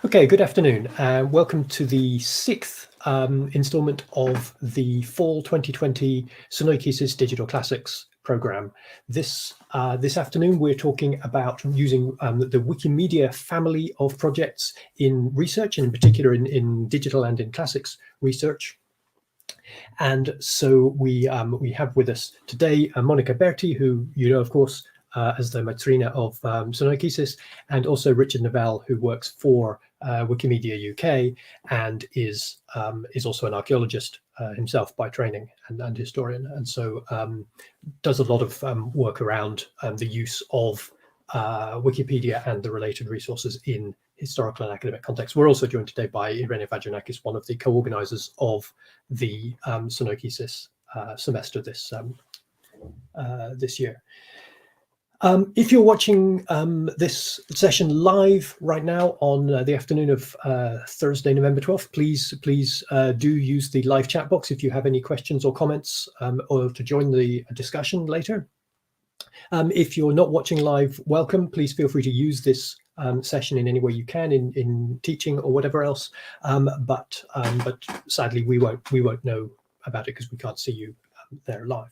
Okay, good afternoon. Welcome to the sixth installment of the Fall 2020 Sunoikisis Digital Classics program. This afternoon, we're talking about using the Wikimedia family of projects in research, and in particular in digital and in classics research. And so we have with us today Monica Berti, who you know, of course, as the Matrina of Sunoikisis, and also Richard Nevell, who works for Wikimedia UK and is also an archaeologist himself by training and historian, and so does a lot of work around the use of Wikipedia and the related resources in historical and academic context. We're also joined today by Irene Vagianakis, one of the co-organizers of the Sunoikisis semester this year. If you're watching this session live right now on the afternoon of Thursday, November 12th, please do use the live chat box if you have any questions or comments, or to join the discussion later. If you're not watching live, welcome. Please feel free to use this session in any way you can in teaching or whatever else. But sadly, we won't know about it because we can't see you there live.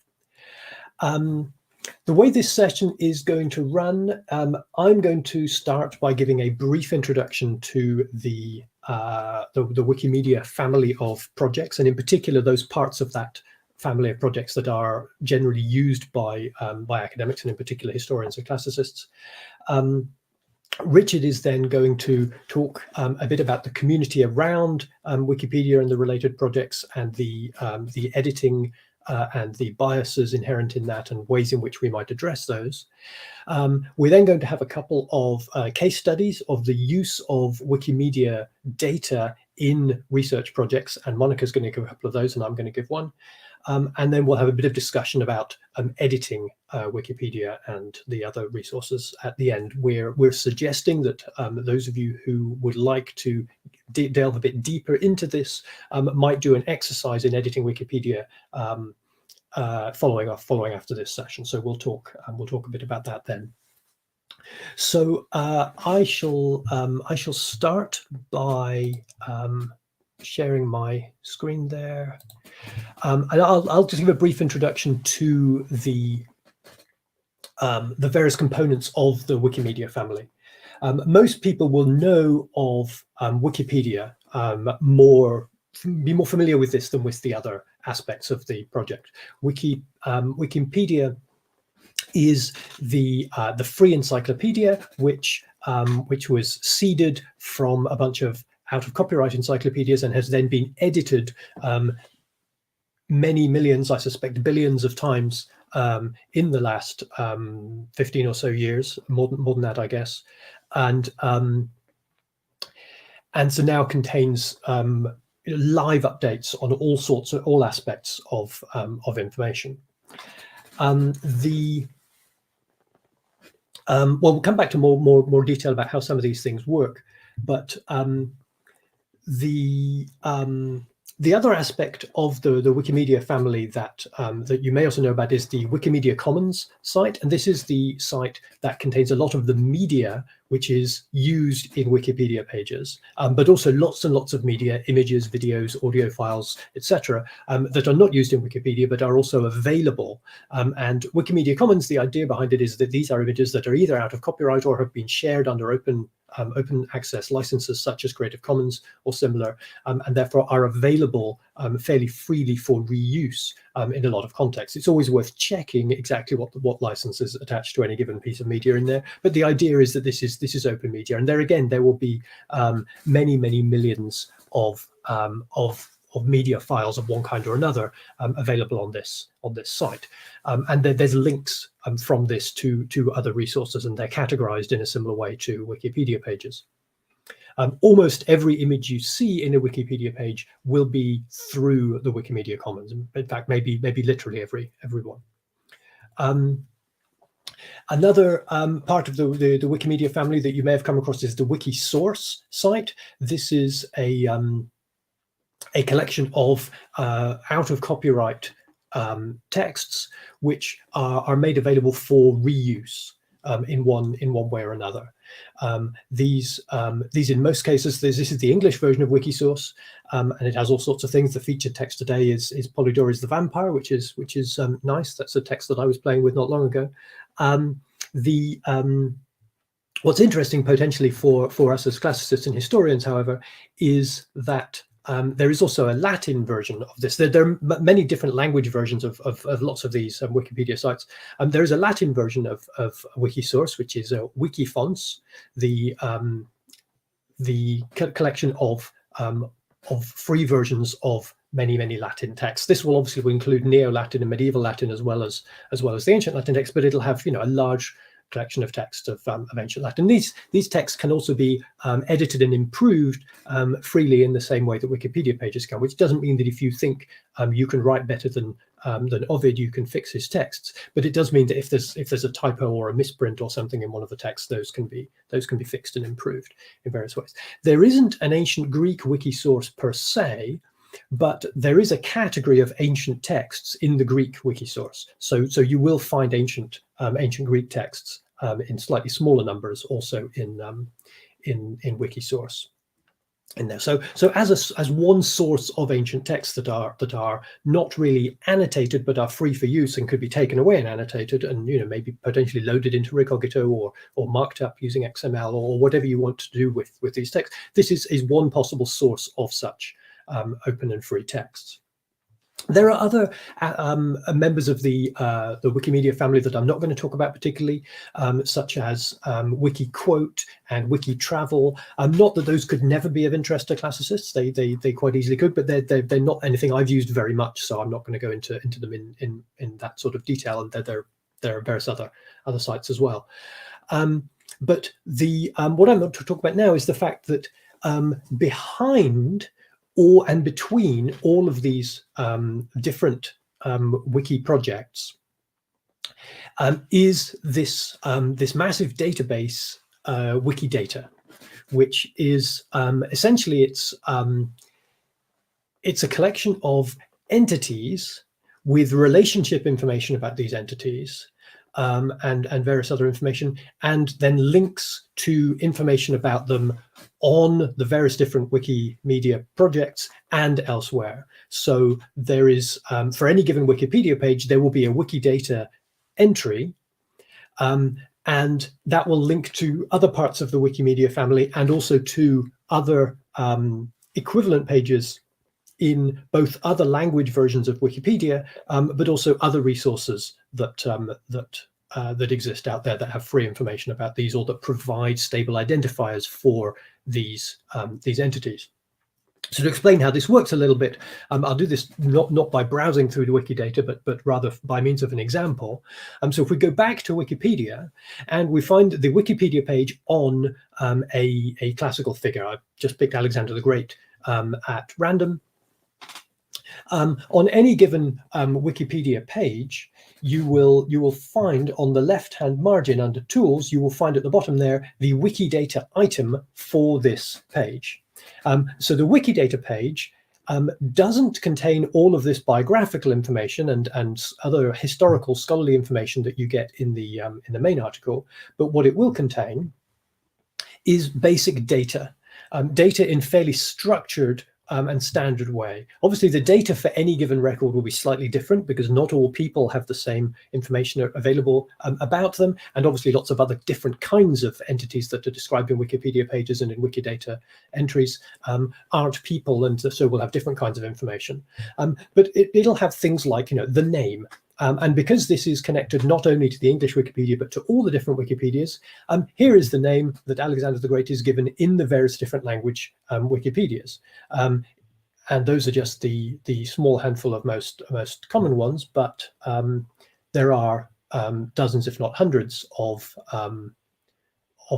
The way this session is going to run, I'm going to start by giving a brief introduction to the Wikimedia family of projects, and in particular those parts of that family of projects that are generally used by academics, and in particular historians and classicists. Richard is then going to talk a bit about the community around Wikipedia and the related projects, and the editing and the biases inherent in that and ways in which we might address those. We're then going to have a couple of case studies of the use of Wikimedia data in research projects, and Monica's going to give a couple of those and I'm going to give one. And then we'll have a bit of discussion about editing Wikipedia and the other resources at the end. We're suggesting that those of you who would like to delve a bit deeper into this might do an exercise in editing Wikipedia following after this session. So we'll talk a bit about that then. So I shall start by sharing my screen there, and I'll just give a brief introduction to the various components of the Wikimedia family. Most people will know of Wikipedia, be more familiar with this than with the other aspects of the project. Wikipedia is the free encyclopedia which was seeded from a bunch of out of copyright encyclopedias and has then been edited many millions, I suspect billions of times in the last 15 or so years, more than that, I guess, and so now contains live updates on all aspects of information. Well, we'll come back to more detail about how some of these things work, but the other aspect of the Wikimedia family that you may also know about is the Wikimedia Commons site, and this is the site that contains a lot of the media which is used in Wikipedia pages, but also lots and lots of media, images, videos, audio files, etc., that are not used in Wikipedia but are also available. And Wikimedia Commons, the idea behind it is that these are images that are either out of copyright or have been shared under open access licenses such as Creative Commons or similar, and therefore are available fairly freely for reuse in a lot of contexts. It's always worth checking exactly what license is attached to any given piece of media in there, but the idea is that this is open media, and there again there will be many millions of media files of one kind or another available on this site, and there's links from this to other resources, and they're categorized in a similar way to Wikipedia pages. Almost every image you see in a Wikipedia page will be through the Wikimedia Commons. In fact, maybe literally every one. Another part of the Wikimedia family that you may have come across is the Wikisource site. This is a collection of out of copyright texts which are made available for reuse in one way or another. These in most cases, this is the English version of Wikisource, and it has all sorts of things. The featured text today is Polydori's The Vampire, which is nice. That's a text that I was playing with not long ago. What's interesting potentially for us as classicists and historians, however, is that there is also a Latin version of this. There are many different language versions of lots of these Wikipedia sites. There is a Latin version of Wikisource, which is Wiki Fonts, the collection of free versions of many Latin texts. This will obviously include Neo-Latin and Medieval Latin as well as the ancient Latin text, but it'll have a large collection of text of ancient Latin. These texts can also be edited and improved freely in the same way that Wikipedia pages can, which doesn't mean that if you think you can write better than Ovid, you can fix his texts. But it does mean that if there's a typo or a misprint or something in one of the texts, those can be fixed and improved in various ways. There isn't an ancient Greek Wikisource per se, but there is a category of ancient texts in the Greek Wikisource. So you will find ancient Greek texts in slightly smaller numbers also in Wikisource in there. So as one source of ancient texts that are not really annotated but are free for use and could be taken away and annotated and maybe potentially loaded into Recogito or marked up using XML or whatever you want to do with these texts. This is one possible source of such open and free texts. There are other members of the Wikimedia family that I'm not going to talk about particularly, such as WikiQuote and WikiTravel. Not that those could never be of interest to classicists; they quite easily could, but they're not anything I've used very much, so I'm not going to go into them in that sort of detail. And there are various other sites as well. But what I'm going to talk about now is the fact that behind and between all of these different wiki projects is this massive database, Wiki Data, which is essentially it's a collection of entities with relationship information about these entities. And various other information, and then links to information about them on the various different Wikimedia projects and elsewhere. So there is, for any given Wikipedia page, there will be a Wikidata entry, and that will link to other parts of the Wikimedia family and also to other equivalent pages in both other language versions of Wikipedia, but also other resources that exist out there that have free information about these or that provide stable identifiers for these entities. So to explain how this works a little bit, I'll do this not by browsing through the Wikidata, but rather by means of an example. So if we go back to Wikipedia and we find the Wikipedia page on a classical figure, I've just picked Alexander the Great at random. On any given Wikipedia page, you will find on the left-hand margin under Tools, you will find at the bottom there the Wikidata item for this page. So the Wikidata page doesn't contain all of this biographical information and other historical scholarly information that you get in the main article, but what it will contain is basic data, data in fairly structured and standard way. Obviously, the data for any given record will be slightly different because not all people have the same information available about them, and obviously lots of other different kinds of entities that are described in Wikipedia pages and in Wikidata entries aren't people, and so we'll have different kinds of information. But it'll have things like the name. And because this is connected not only to the English Wikipedia, but to all the different Wikipedias, here is the name that Alexander the Great is given in the various different language Wikipedias. And those are just the small handful of most common ones, but there are dozens, if not hundreds, of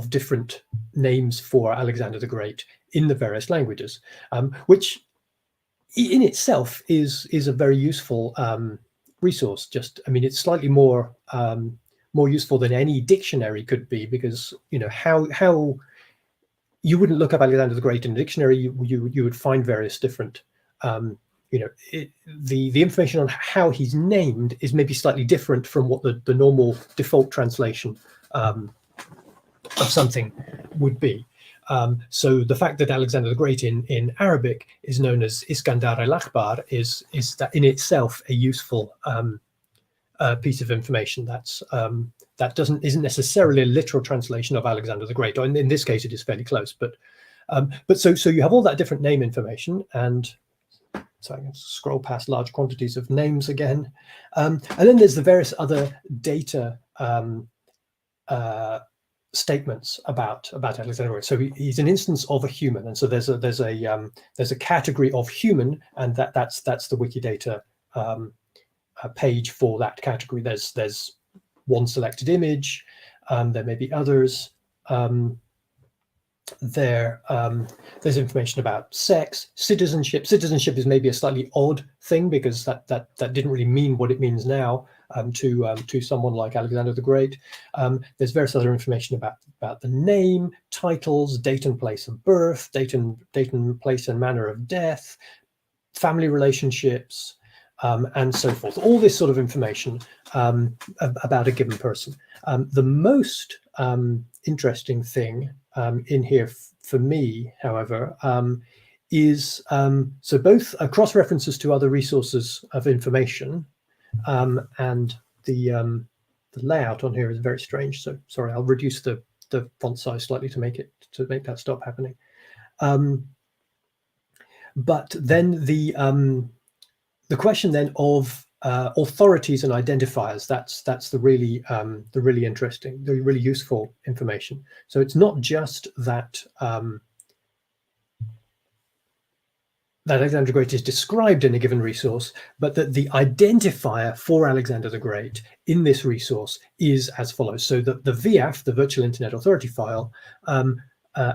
different names for Alexander the Great in the various languages, which in itself is a very useful resource. It's slightly more useful than any dictionary could be, because how you wouldn't look up Alexander the Great in a dictionary. You would find various different the information on how he's named is maybe slightly different from what the normal default translation something would be. So the fact that Alexander the Great in Arabic is known as Iskandar al-Akbar is that in itself a useful piece of information. That isn't necessarily a literal translation of Alexander the Great, or in this case it is fairly close. But so you have all that different name information, and so I can scroll past large quantities of names again, and then there's the various other data statements about Alexander the Great. So he's an instance of a human, and so there's a category of human, and that's the Wikidata page for that category. There's one selected image. There may be others. There's information about sex, citizenship. Citizenship is maybe a slightly odd thing because that didn't really mean what it means now to someone like Alexander the Great. There's various other information about the name, titles, date and place of birth, date and place and manner of death, family relationships, and so forth. All this sort of information about a given person. The most interesting thing in here for me, however, is so both cross references to other resources of information, and the layout on here is very strange. So sorry, I'll reduce the font size slightly to make that stop happening. But then the question then of authorities and identifiers, that's the really interesting, the really useful information. So it's not just that that Alexander the Great is described in a given resource, but that the identifier for Alexander the Great in this resource is as follows. So that the VIAF, the Virtual Internet Authority file,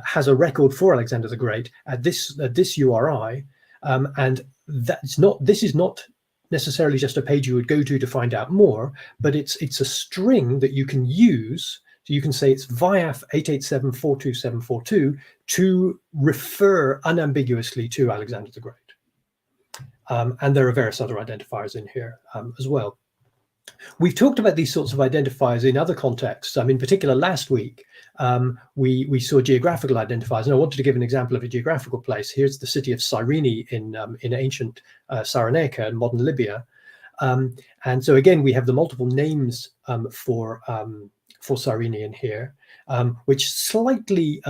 has a record for Alexander the Great at this URI, and this is not necessarily just a page you would go to find out more, but it's a string that you can use. So you can say it's VIAF 887.42742 to refer unambiguously to Alexander the Great. And there are various other identifiers in here as well. We've talked about these sorts of identifiers in other contexts. In particular, last week, we saw geographical identifiers, and I wanted to give an example of a geographical place. Here's the city of Cyrene in ancient Cyrenaica in modern Libya. And so again, we have the multiple names for Cyrene in here, which slightly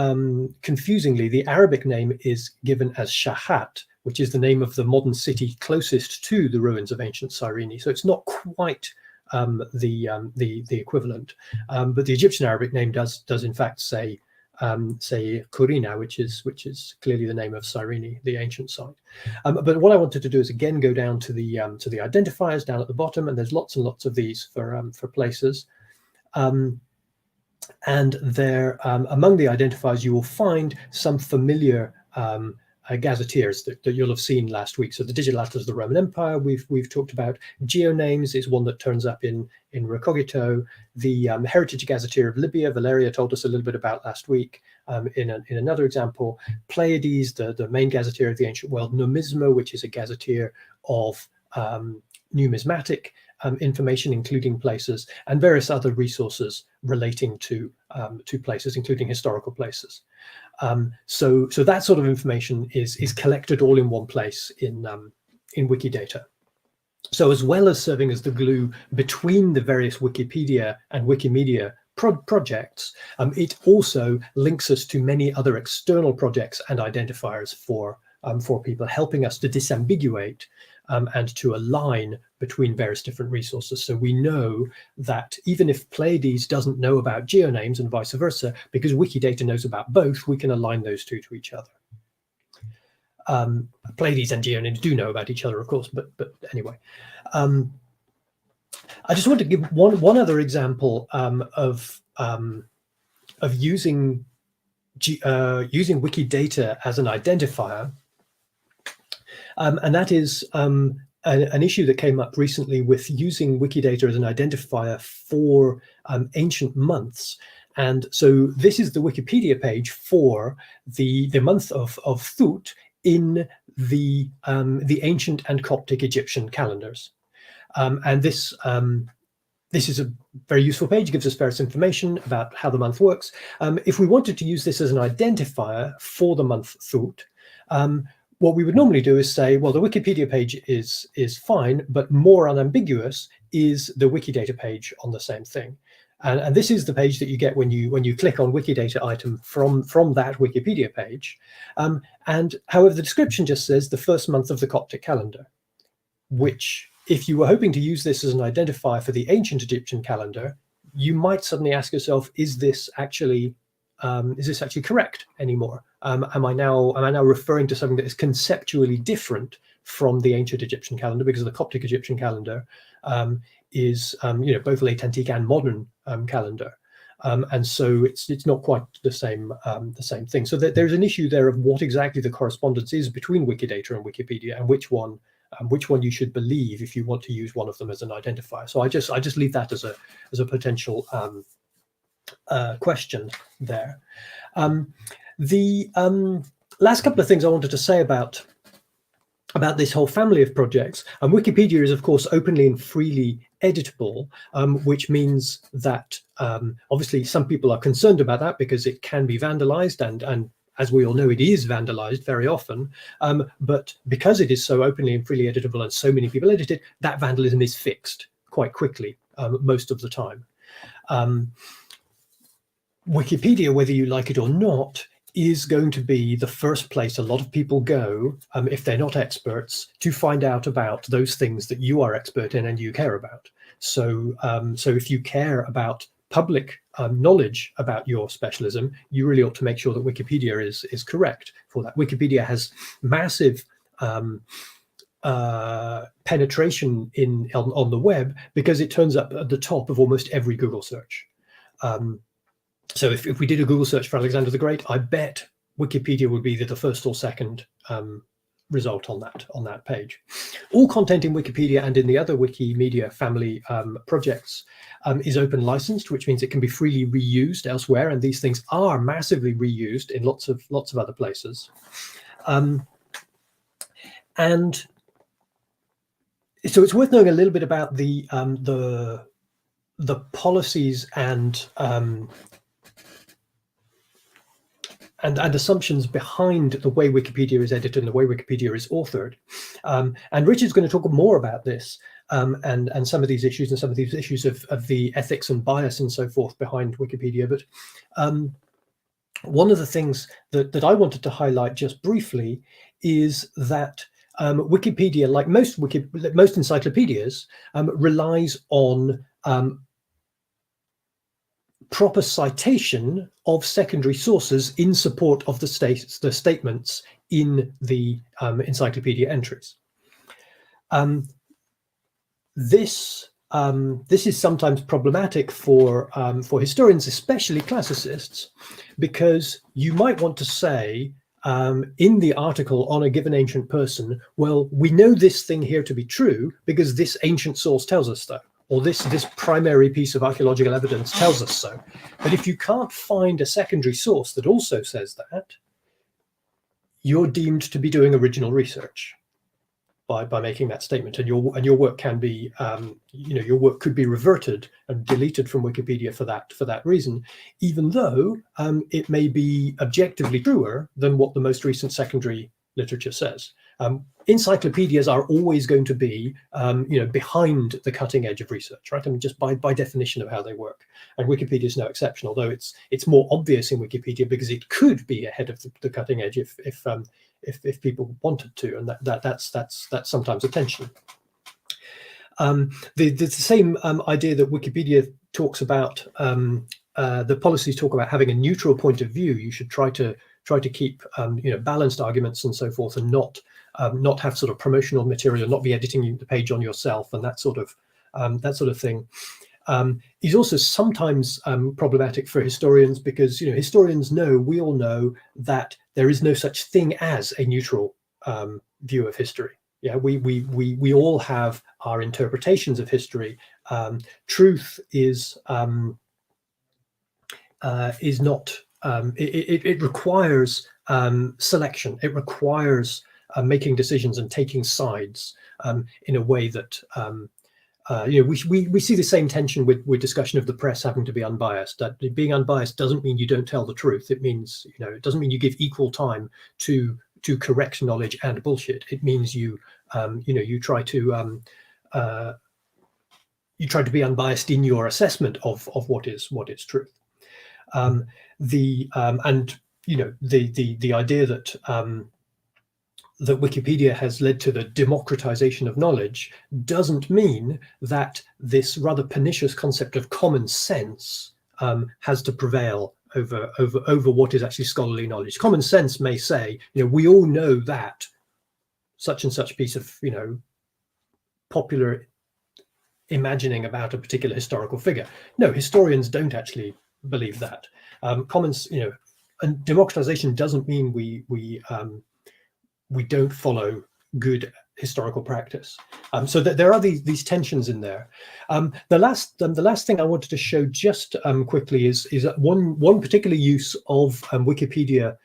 confusingly, the Arabic name is given as Shahat, which is the name of the modern city closest to the ruins of ancient Cyrene. So it's not quite the equivalent, but the Egyptian Arabic name does in fact say Kurina, which is clearly the name of Cyrene, the ancient site. But what I wanted to do is again go down to the identifiers down at the bottom, and there's lots and lots of these for places. And there, among the identifiers, you will find some familiar gazetteers that you'll have seen last week. So the Digital Atlas of the Roman Empire, we've talked about. Geonames is one that turns up in Recogito. The Heritage Gazetteer of Libya, Valeria told us a little bit about last week in another example. Pleiades, the main gazetteer of the ancient world. Numisma, which is a gazetteer of numismatic information, including places, and various other resources relating to places, including historical places. So that sort of information is collected all in one place in Wikidata. So as well as serving as the glue between the various Wikipedia and Wikimedia projects, it also links us to many other external projects and identifiers for people, helping us to disambiguate and to align between various different resources. So we know that even if Pleiades doesn't know about geonames and vice versa, because Wikidata knows about both, we can align those two to each other. Pleiades and geonames do know about each other, of course, but anyway. I just want to give one other example of using Wikidata as an identifier. And that is an issue that came up recently with using Wikidata as an identifier for ancient months. And so this is the Wikipedia page for the month of Thut in the ancient and Coptic Egyptian calendars. And this this is a very useful page. It gives us various information about how the month works. If we wanted to use this as an identifier for the month Thut, what we would normally do is say, well, the Wikipedia page is fine, but more unambiguous is the Wikidata page on the same thing. And this is the page that you get when you click on Wikidata item from that Wikipedia page. And however, the description just says the first month of the Coptic calendar, which, if you were hoping to use this as an identifier for the ancient Egyptian calendar, you might suddenly ask yourself, is this actually correct anymore? Am I now referring to something that is conceptually different from the ancient Egyptian calendar, because the Coptic Egyptian calendar is both late antique and modern calendar, and so it's not quite the same thing. So there's an issue there of what exactly the correspondence is between Wikidata and Wikipedia, and which one you should believe if you want to use one of them as an identifier. So I just leave that as a potential question there. The last couple of things I wanted to say about this whole family of projects. Wikipedia is, of course, openly and freely editable, which means that obviously some people are concerned about that because it can be vandalized, and as we all know, it is vandalized very often. But because it is so openly and freely editable and so many people edit it, that vandalism is fixed quite quickly most of the time. Wikipedia, whether you like it or not, is going to be the first place a lot of people go, if they're not experts, to find out about those things that you are expert in and you care about. So if you care about public knowledge about your specialism, you really ought to make sure that Wikipedia is correct for that. Wikipedia has massive penetration on the web because it turns up at the top of almost every Google search. So if we did a Google search for Alexander the Great, I bet Wikipedia would be the first or second result on that page. All content in Wikipedia and in the other Wikimedia family projects is open licensed, which means it can be freely reused elsewhere, and these things are massively reused in lots of other places. And so it's worth knowing a little bit about the policies and assumptions behind the way Wikipedia is edited and the way Wikipedia is authored. And Richard's going to talk more about this and some of these issues and some of these issues of the ethics and bias and so forth behind Wikipedia. But one of the things that I wanted to highlight just briefly is that Wikipedia, like most encyclopedias, relies on proper citation of secondary sources in support of the statements in the encyclopedia entries. This is sometimes problematic for historians, especially classicists, because you might want to say in the article on a given ancient person, well, we know this thing here to be true because this ancient source tells us so, or this primary piece of archaeological evidence tells us so. But if you can't find a secondary source that also says that, you're deemed to be doing original research by making that statement, and your work can be, your work could be reverted and deleted from Wikipedia for that reason, even though it may be objectively truer than what the most recent secondary literature says. Encyclopedias are always going to be, behind the cutting edge of research, right? I mean, just by definition of how they work. And Wikipedia is no exception, although it's more obvious in Wikipedia because it could be ahead of the cutting edge if people wanted to, and that's sometimes a tension. The same idea that Wikipedia talks about, the policies talk about having a neutral point of view. You should try to keep balanced arguments and so forth, and not have sort of promotional material, not be editing the page on yourself and that sort of thing. Is also sometimes problematic for historians because historians we all know that there is no such thing as a neutral view of history. Yeah, we all have our interpretations of history. Truth is not. It requires selection. It requires making decisions and taking sides in a way that we see the same tension with discussion of the press having to be unbiased. That being unbiased doesn't mean you don't tell the truth. It means, it doesn't mean you give equal time to correct knowledge and bullshit. It means you try to be unbiased in your assessment of what is truth. The idea that that Wikipedia has led to the democratization of knowledge doesn't mean that this rather pernicious concept of common sense has to prevail over what is actually scholarly knowledge. Common sense may say, we all know that such and such piece of, popular imagining about a particular historical figure. No, historians don't actually believe that. And democratization doesn't mean we don't follow good historical practice. So that there are these tensions in there. The last thing I wanted to show just quickly is one particular use of Wikipedia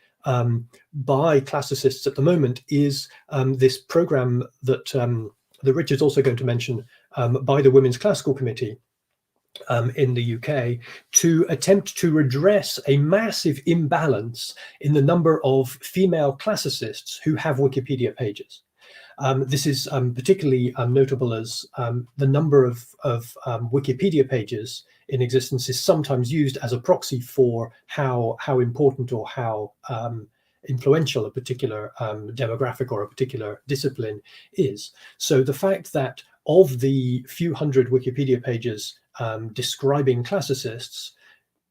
by classicists at the moment is this program that Richard's also going to mention by the Women's Classical Committee in the UK to attempt to redress a massive imbalance in the number of female classicists who have Wikipedia pages. This is particularly notable as the number of Wikipedia pages in existence is sometimes used as a proxy for how important or how influential a particular demographic or a particular discipline is. So the fact that of the few hundred Wikipedia pages describing classicists,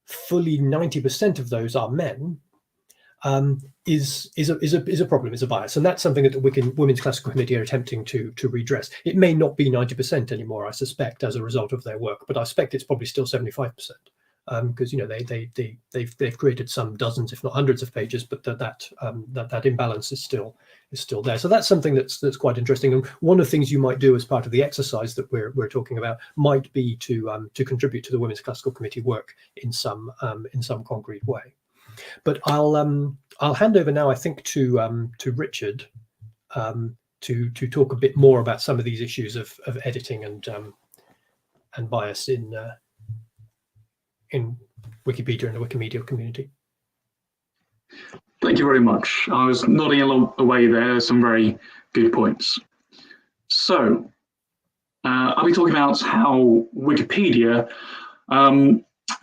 fully 90% of those are men, is a problem, is a bias, and that's something that the Women's Classical Committee are attempting to redress. It may not be 90% anymore, I suspect, as a result of their work, but I suspect it's probably still 75%, because they've created some dozens, if not hundreds, of pages, but that imbalance is still there. So that's something that's quite interesting, and one of the things you might do as part of the exercise that we're talking about might be to contribute to the Women's Classical Committee work in some concrete way. But I'll hand over now, I think, to Richard to talk a bit more about some of these issues of editing and bias in Wikipedia and the Wikimedia community. Thank you very much. I was nodding along the way there, some very good points. So I'll be talking about how Wikipedia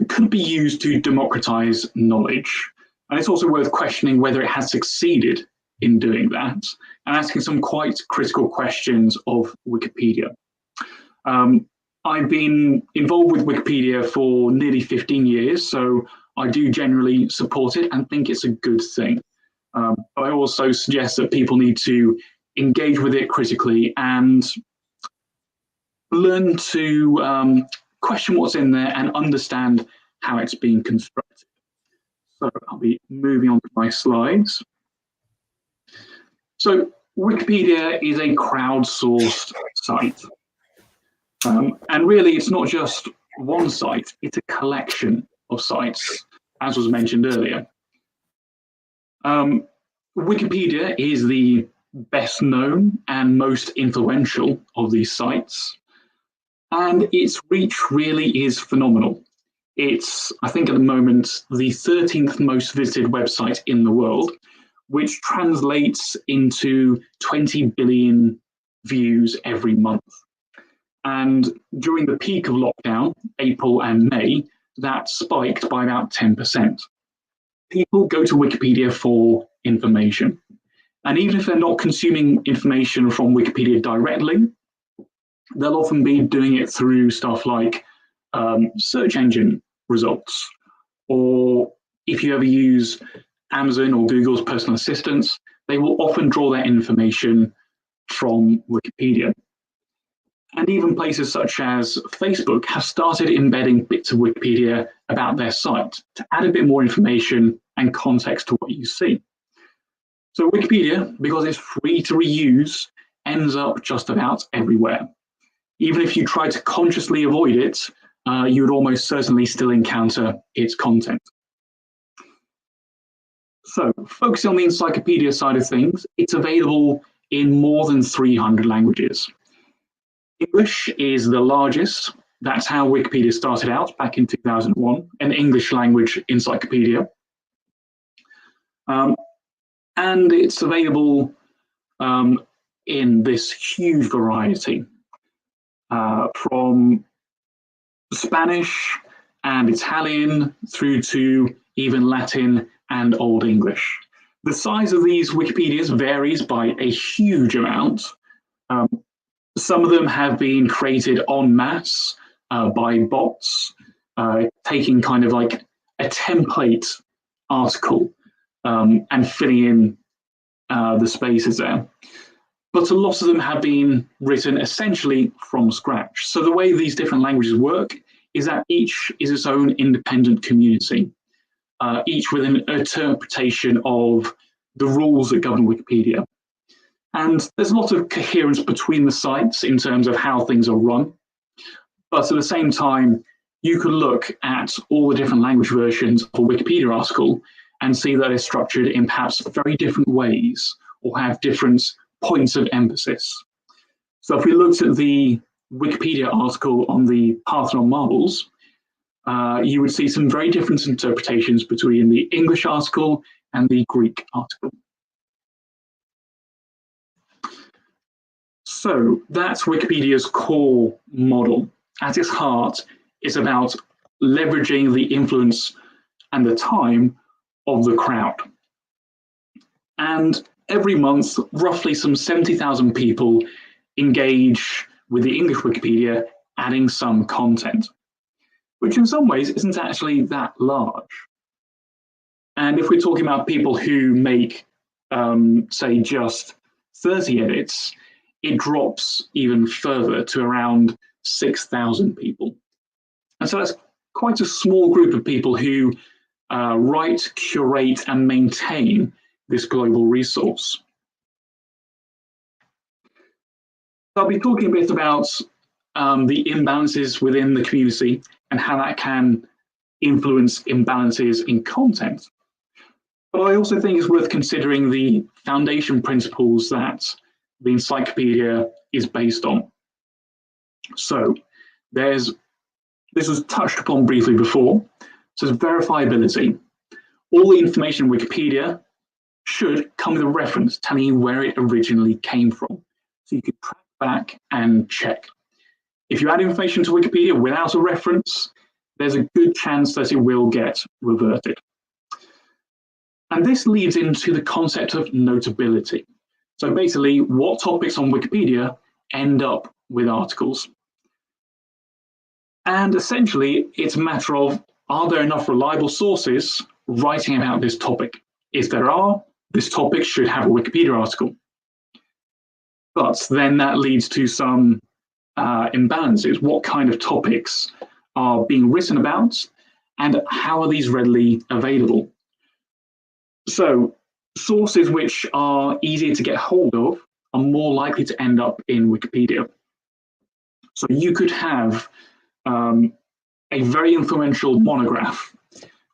could be used to democratize knowledge. And it's also worth questioning whether it has succeeded in doing that, and asking some quite critical questions of Wikipedia. I've been involved with Wikipedia for nearly 15 years, so I do generally support it and think it's a good thing. But I also suggest that people need to engage with it critically and learn to question what's in there and understand how it's being constructed. So I'll be moving on to my slides. So Wikipedia is a crowdsourced site. And really, it's not just one site, it's a collection of sites, as was mentioned earlier. Wikipedia is the best known and most influential of these sites, and its reach really is phenomenal. It's, I think at the moment, the 13th most visited website in the world, which translates into 20 billion views every month. And during the peak of lockdown, April and May, that spiked by about 10%. People go to Wikipedia for information. And even if they're not consuming information from Wikipedia directly, they'll often be doing it through stuff like search engine results. Or if you ever use Amazon or Google's personal assistants, they will often draw their information from Wikipedia. And even places such as Facebook have started embedding bits of Wikipedia about their site to add a bit more information and context to what you see. So Wikipedia, because it's free to reuse, ends up just about everywhere. Even if you try to consciously avoid it, you would almost certainly still encounter its content. So focusing on the encyclopedia side of things, it's available in more than 300 languages. English is the largest. That's how Wikipedia started out back in 2001, an English language encyclopedia. And it's available in this huge variety, from Spanish and Italian through to even Latin and Old English. The size of these Wikipedias varies by a huge amount. Some of them have been created en masse by bots, taking kind of like a template article and filling in the spaces there. But a lot of them have been written essentially from scratch. So the way these different languages work is that each is its own independent community, each with an interpretation of the rules that govern Wikipedia. And there's a lot of coherence between the sites in terms of how things are run. But at the same time, you could look at all the different language versions of a Wikipedia article and see that it's structured in perhaps very different ways or have different points of emphasis. So if we looked at the Wikipedia article on the Parthenon marbles, you would see some very different interpretations between the English article and the Greek article. So that's Wikipedia's core model. At its heart, it's about leveraging the influence and the time of the crowd. And every month, roughly some 70,000 people engage with the English Wikipedia, adding some content, which in some ways isn't actually that large. And if we're talking about people who make, say, just 30 edits, it drops even further to around 6,000 people. And so that's quite a small group of people who write, curate, and maintain this global resource. I'll be talking a bit about the imbalances within the community and how that can influence imbalances in content. But I also think it's worth considering the foundation principles that the encyclopedia is based on. So this was touched upon briefly before. So there's verifiability. All the information in Wikipedia should come with a reference telling you where it originally came from. So you can track back and check. If you add information to Wikipedia without a reference, there's a good chance that it will get reverted. And this leads into the concept of notability. So basically, what topics on Wikipedia end up with articles? And essentially, it's a matter of, are there enough reliable sources writing about this topic? If there are, this topic should have a Wikipedia article. But then that leads to some imbalances. What kind of topics are being written about, and how are these readily available? So sources which are easier to get hold of are more likely to end up in Wikipedia. So you could have a very influential monograph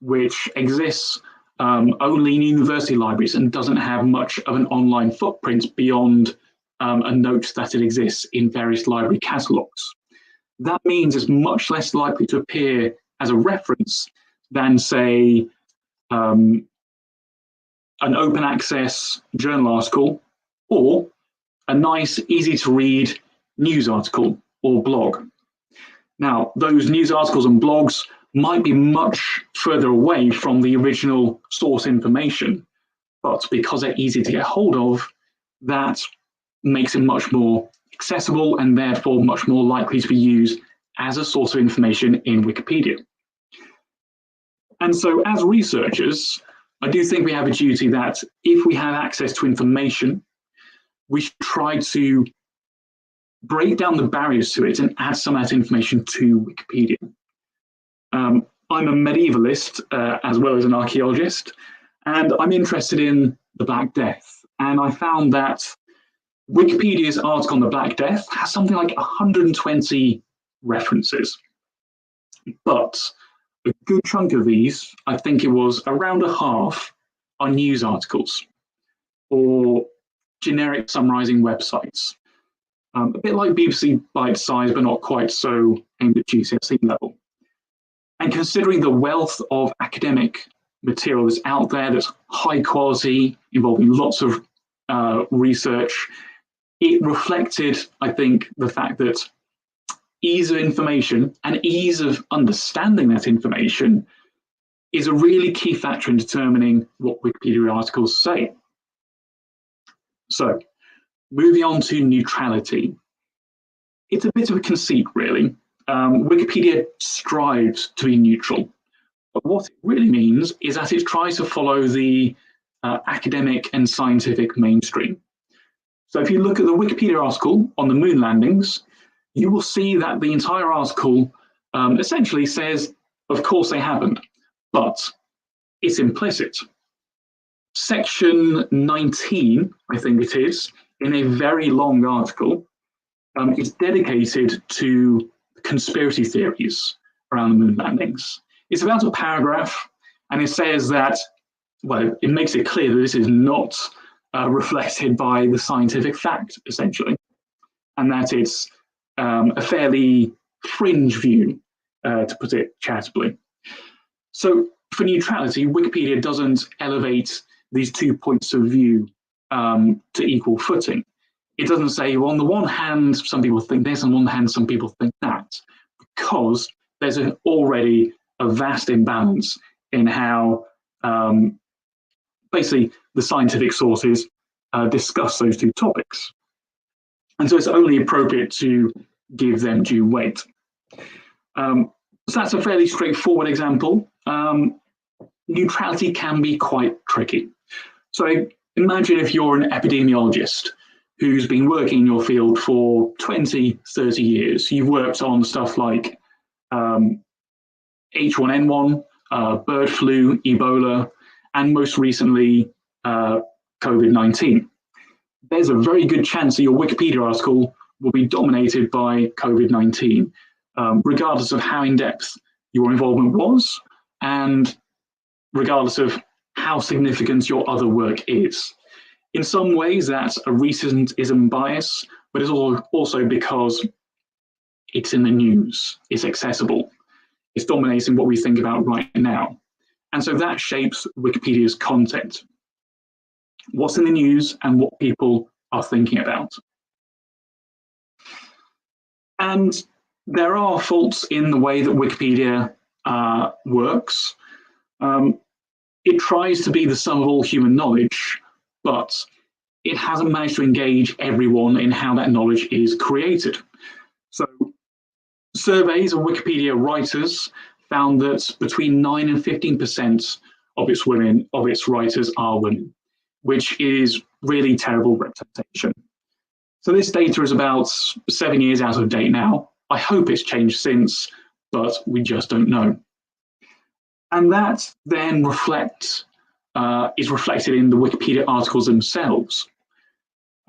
which exists only in university libraries and doesn't have much of an online footprint beyond a note that it exists in various library catalogues. That means it's much less likely to appear as a reference than, say, an open access journal article or a nice, easy to read news article or blog. Now, those news articles and blogs might be much further away from the original source information, but because they're easy to get hold of, that makes it much more accessible and therefore much more likely to be used as a source of information in Wikipedia. And so as researchers, I do think we have a duty that if we have access to information, we should try to break down the barriers to it and add some of that information to Wikipedia. I'm a medievalist as well as an archaeologist, and I'm interested in the Black Death. And I found that Wikipedia's article on the Black Death has something like 120 references. But a good chunk of these, I think it was around a half, are news articles or generic summarizing websites. A bit like BBC Bite Size, but not quite so aimed at GCSE level. And considering the wealth of academic material that's out there, that's high quality, involving lots of research, it reflected, I think, the fact that ease of information and ease of understanding that information is a really key factor in determining what Wikipedia articles say. So, moving on to neutrality. It's a bit of a conceit, really. Wikipedia strives to be neutral, but what it really means is that it tries to follow the academic and scientific mainstream. So if you look at the Wikipedia article on the moon landings, you will see that the entire article essentially says, of course they happened, but it's implicit. Section 19, I think it is, in a very long article, is dedicated to conspiracy theories around the moon landings. It's about a paragraph, and it says that, well, it makes it clear that this is not reflected by the scientific fact, essentially, and that it's a fairly fringe view, to put it charitably. So for neutrality, Wikipedia doesn't elevate these 2 points of view to equal footing. It doesn't say, well, on the one hand, some people think this, on the one hand, some people think that, because there's already a vast imbalance in how basically the scientific sources discuss those two topics. And so it's only appropriate to give them due weight. So that's a fairly straightforward example. Neutrality can be quite tricky. So imagine if you're an epidemiologist who's been working in your field for 20, 30 years. You've worked on stuff like H1N1, bird flu, Ebola, and most recently, COVID-19. There's a very good chance that your Wikipedia article will be dominated by COVID-19, regardless of how in-depth your involvement was, and regardless of how significant your other work is. In some ways, that's a recentism bias, but it's also because it's in the news, it's accessible, it's dominating what we think about right now. And so that shapes Wikipedia's content. What's in the news and what people are thinking about. And there are faults in the way that Wikipedia works. It tries to be the sum of all human knowledge, but it hasn't managed to engage everyone in how that knowledge is created. So surveys of Wikipedia writers found that between 9 and 15% of its writers are women, which is really terrible representation. So this data is about 7 years out of date now. I hope it's changed since, but we just don't know. And that then is reflected in the Wikipedia articles themselves.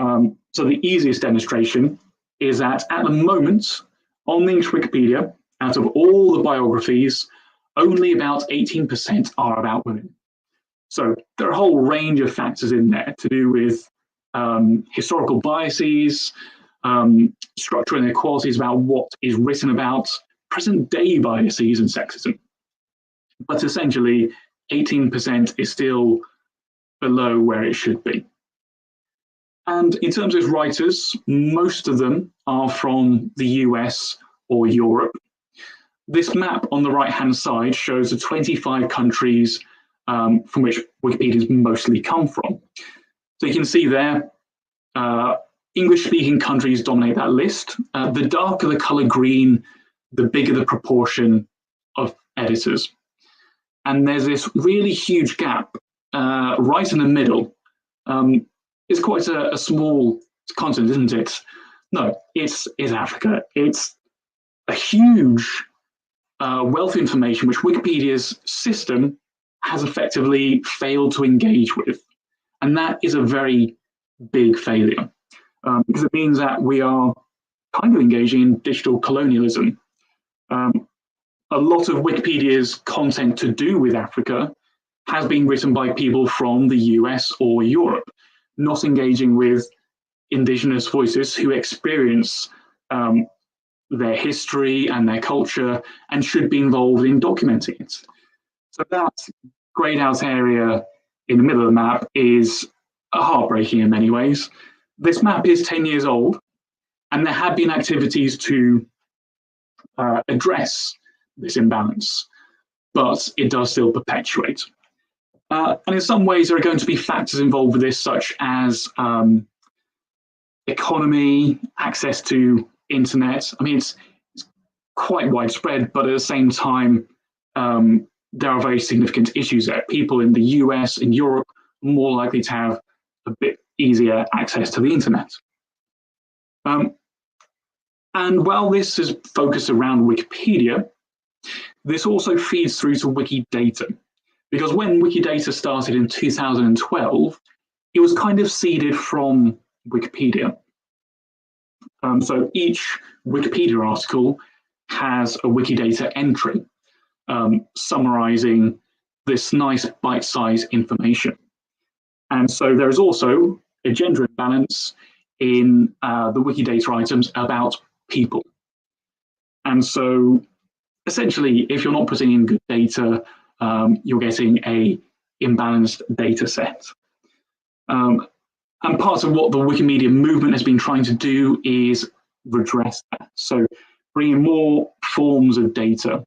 So the easiest demonstration is that at the moment, on the English Wikipedia, out of all the biographies, only about 18% are about women. So there are a whole range of factors in there to do with historical biases, structural inequalities about what is written about, present-day biases and sexism. But essentially, 18% is still below where it should be. And in terms of writers, most of them are from the US or Europe. This map on the right-hand side shows the 25 countries from which Wikipedia's mostly come from. So you can see there, English-speaking countries dominate that list. The darker the color green, the bigger the proportion of editors. And there's this really huge gap right in the middle. It's quite a small continent, isn't it? No, it's Africa. It's a huge wealth of information which Wikipedia's system has effectively failed to engage with. And that is a very big failure because it means that we are kind of engaging in digital colonialism. A lot of Wikipedia's content to do with Africa has been written by people from the US or Europe, not engaging with indigenous voices who experience their history and their culture and should be involved in documenting it. So that greyed out area in the middle of the map is heartbreaking in many ways. This map is 10 years old, and there have been activities to address this imbalance, but it does still perpetuate. And in some ways, there are going to be factors involved with this, such as economy, access to internet. I mean, it's quite widespread, but at the same time, there are very significant issues there. People in the US and Europe are more likely to have a bit easier access to the internet. And while this is focused around Wikipedia, this also feeds through to Wiki Data. Because when Wiki Data started in 2012, it was kind of seeded from Wikipedia. So each Wikipedia article has a Wikidata entry summarizing this nice bite-sized information. And so there is also a gender imbalance in the Wikidata items about people. And so essentially, if you're not putting in good data, you're getting a imbalanced data set. And part of what the Wikimedia movement has been trying to do is redress that. So bringing more forms of data,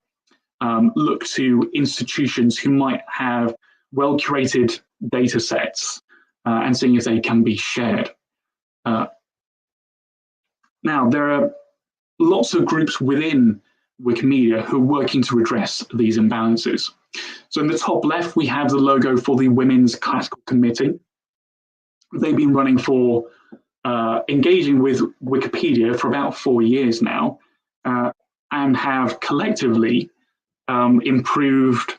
look to institutions who might have well-curated data sets and seeing if they can be shared. Now, there are lots of groups within Wikimedia who are working to redress these imbalances. So in the top left, we have the logo for the Women's Classical Committee. They've been running for engaging with Wikipedia for about 4 years now, and have collectively improved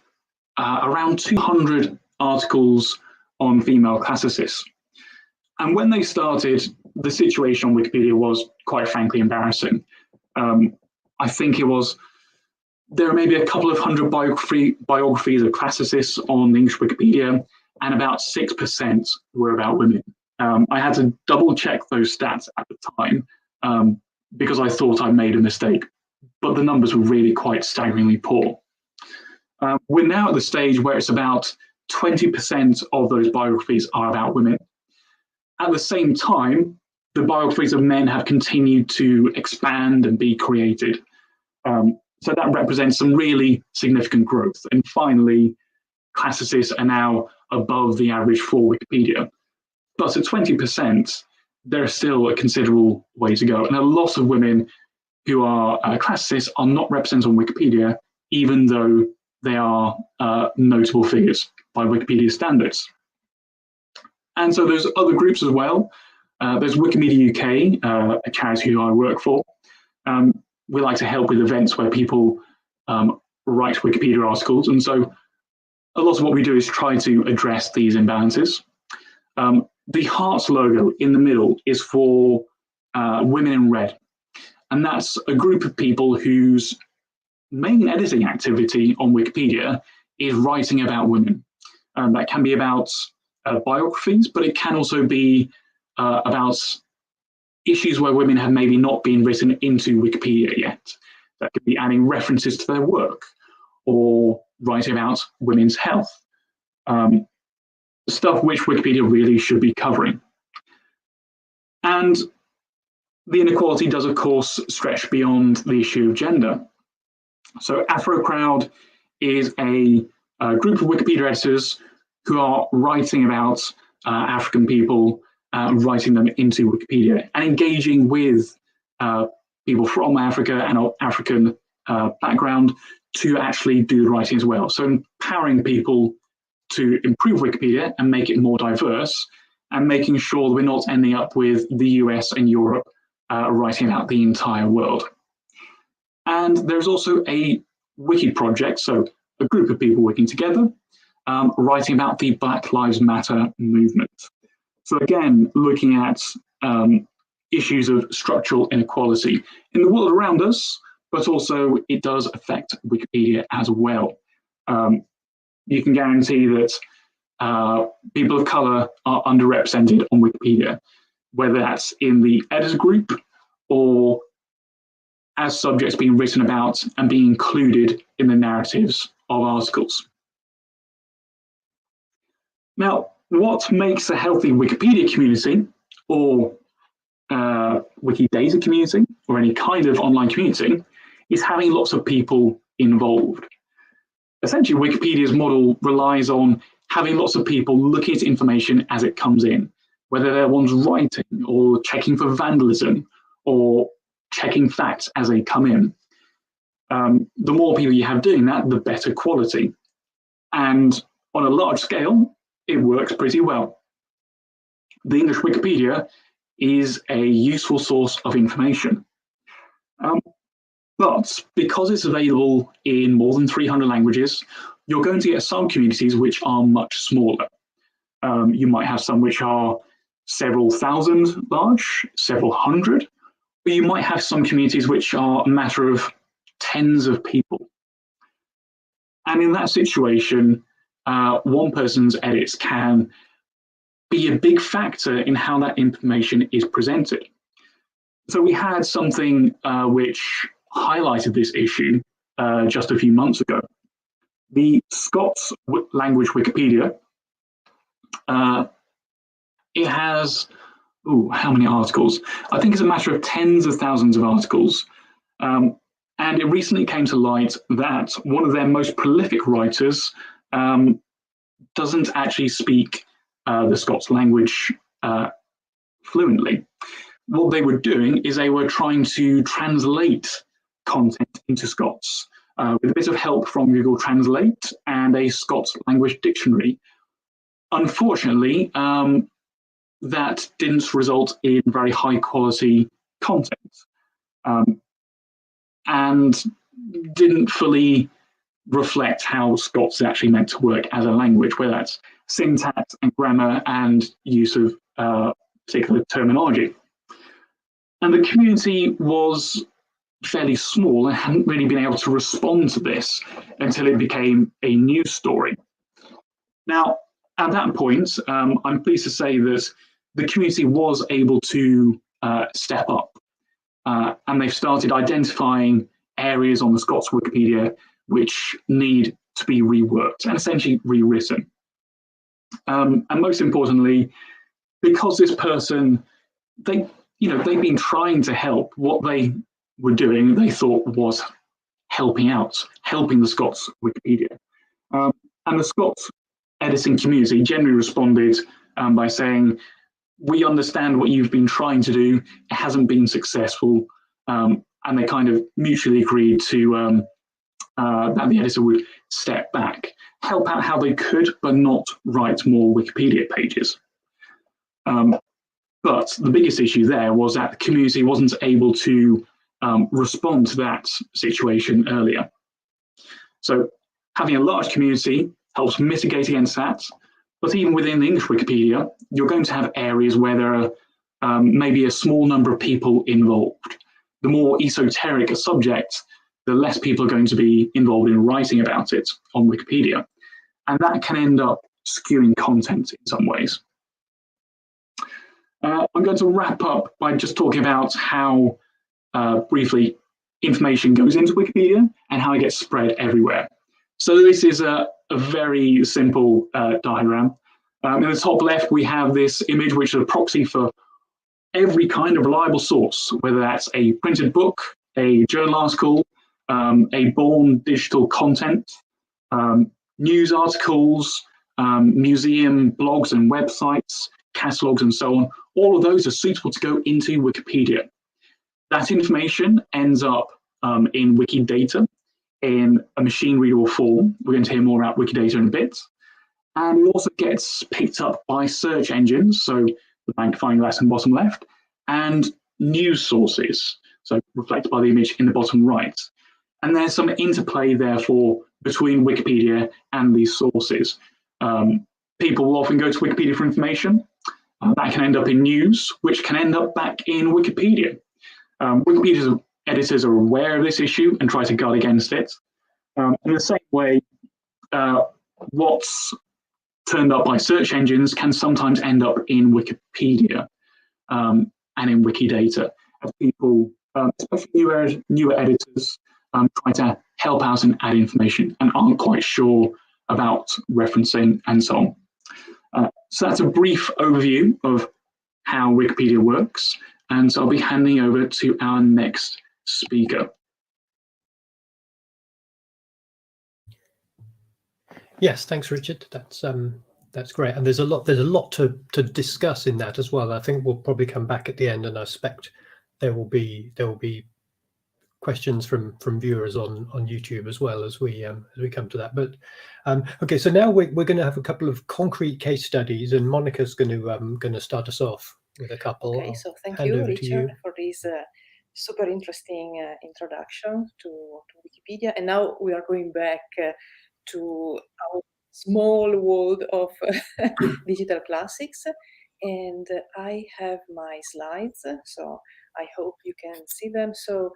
around 200 articles on female classicists. And when they started, the situation on Wikipedia was quite frankly embarrassing. I think there are maybe a couple of hundred biographies of classicists on the English Wikipedia, and about 6% were about women. I had to double check those stats at the time because I thought I made a mistake, but the numbers were really quite staggeringly poor. We're now at the stage where it's about 20% of those biographies are about women. At the same time, the biographies of men have continued to expand and be created. So that represents some really significant growth. And finally, classicists are now above the average for Wikipedia. But at 20%, there's still a considerable way to go. And a lot of women who are classicists are not represented on Wikipedia, even though they are notable figures by Wikipedia standards. And so there's other groups as well. There's Wikimedia UK, a charity who I work for. We like to help with events where people write Wikipedia articles. And so a lot of what we do is try to address these imbalances. The Hearts logo in the middle is for Women in Red. And that's a group of people whose main editing activity on Wikipedia is writing about women. That can be about biographies, but it can also be about issues where women have maybe not been written into Wikipedia yet. That could be adding references to their work or writing about women's health, stuff which Wikipedia really should be covering. And the inequality does, of course, stretch beyond the issue of gender. So AfroCrowd is a group of Wikipedia editors who are writing about African people, writing them into Wikipedia and engaging with people from Africa and African background to actually do the writing as well. So empowering people to improve Wikipedia and make it more diverse, and making sure that we're not ending up with the US and Europe writing about the entire world. And there's also a wiki project, so a group of people working together, writing about the Black Lives Matter movement. So again, looking at issues of structural inequality in the world around us, but also it does affect Wikipedia as well. You can guarantee that people of color are underrepresented on Wikipedia. whether that's in the editor group or as subjects being written about and being included in the narratives of articles. Now, what makes a healthy Wikipedia community or Wiki Data community or any kind of online community is having lots of people involved. Essentially, Wikipedia's model relies on having lots of people looking at information as it comes in, whether they're ones writing or checking for vandalism or checking facts as they come in. The more people you have doing that, the better quality. And on a large scale, it works pretty well. The English Wikipedia is a useful source of information. But because it's available in more than 300 languages, you're going to get some communities which are much smaller. You might have some which are several thousand large, several hundred, or you might have some communities which are a matter of tens of people. And in that situation, one person's edits can be a big factor in how that information is presented. So we had something which highlighted this issue just a few months ago. The Scots language Wikipedia, it has, how many articles? I think it's a matter of tens of thousands of articles. And it recently came to light that one of their most prolific writers doesn't actually speak the Scots language fluently. What they were doing is they were trying to translate content into Scots with a bit of help from Google Translate and a Scots language dictionary. Unfortunately, that didn't result in very high quality content and didn't fully reflect how Scots is actually meant to work as a language, whether that's syntax and grammar and use of particular terminology. And the community was fairly small and hadn't really been able to respond to this until it became a news story. Now, at that point, I'm pleased to say that the community was able to step up and they've started identifying areas on the Scots Wikipedia which need to be reworked and essentially rewritten. And most importantly, because this person, they've been trying to help, what they were doing, they thought was helping the Scots Wikipedia. And the Scots editing community generally responded by saying, we understand what you've been trying to do, it hasn't been successful, and they kind of mutually agreed to that the editor would step back, help out how they could, but not write more Wikipedia pages. But the biggest issue there was that the community wasn't able to respond to that situation earlier. So having a large community helps mitigate against that. But even within the English Wikipedia, you're going to have areas where there are maybe a small number of people involved. The more esoteric a subject, the less people are going to be involved in writing about it on Wikipedia. And that can end up skewing content in some ways. I'm going to wrap up by just talking about how, briefly, information goes into Wikipedia and how it gets spread everywhere. So this is a very simple diagram. In the top left, we have this image, which is a proxy for every kind of reliable source, whether that's a printed book, a journal article, a born digital content, news articles, museum blogs and websites, catalogs and so on. All of those are suitable to go into Wikipedia. That information ends up in Wiki Data in a machine readable form. We're going to hear more about Wiki Data in a bit. And it also gets picked up by search engines, so the magnifying glass in the bottom left, and news sources, so reflected by the image in the bottom right. And there's some interplay, therefore, between Wikipedia and these sources. People will often go to Wikipedia for information. That can end up in news, which can end up back in Wikipedia. Wikipedia's editors are aware of this issue and try to guard against it. In the same way, what's turned up by search engines can sometimes end up in Wikipedia. and in Wikidata, as people, especially newer editors, try to help out and add information and aren't quite sure about referencing and so on. So that's a brief overview of how Wikipedia works, and so I'll be handing over to our next speaker. Yes, thanks, Richard. That's great, and there's a lot to discuss in that as well. I think we'll probably come back at the end, and I expect there will be questions from viewers on YouTube as well as we come to that. But okay, so now we're going to have a couple of concrete case studies, and Monica's going to start us off with a couple. Okay, so thank you, Richard, for this super interesting introduction to Wikipedia. And now we are going back to our small world of digital classics. And I have my slides, so I hope you can see them. So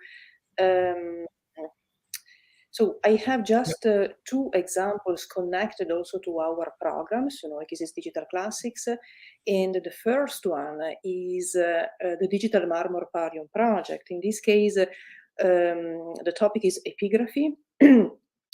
I have just two examples connected also to our program, Sunoikisis Digital Classics. And the first one is the Digital Marmorparium project. In this case, the topic is epigraphy.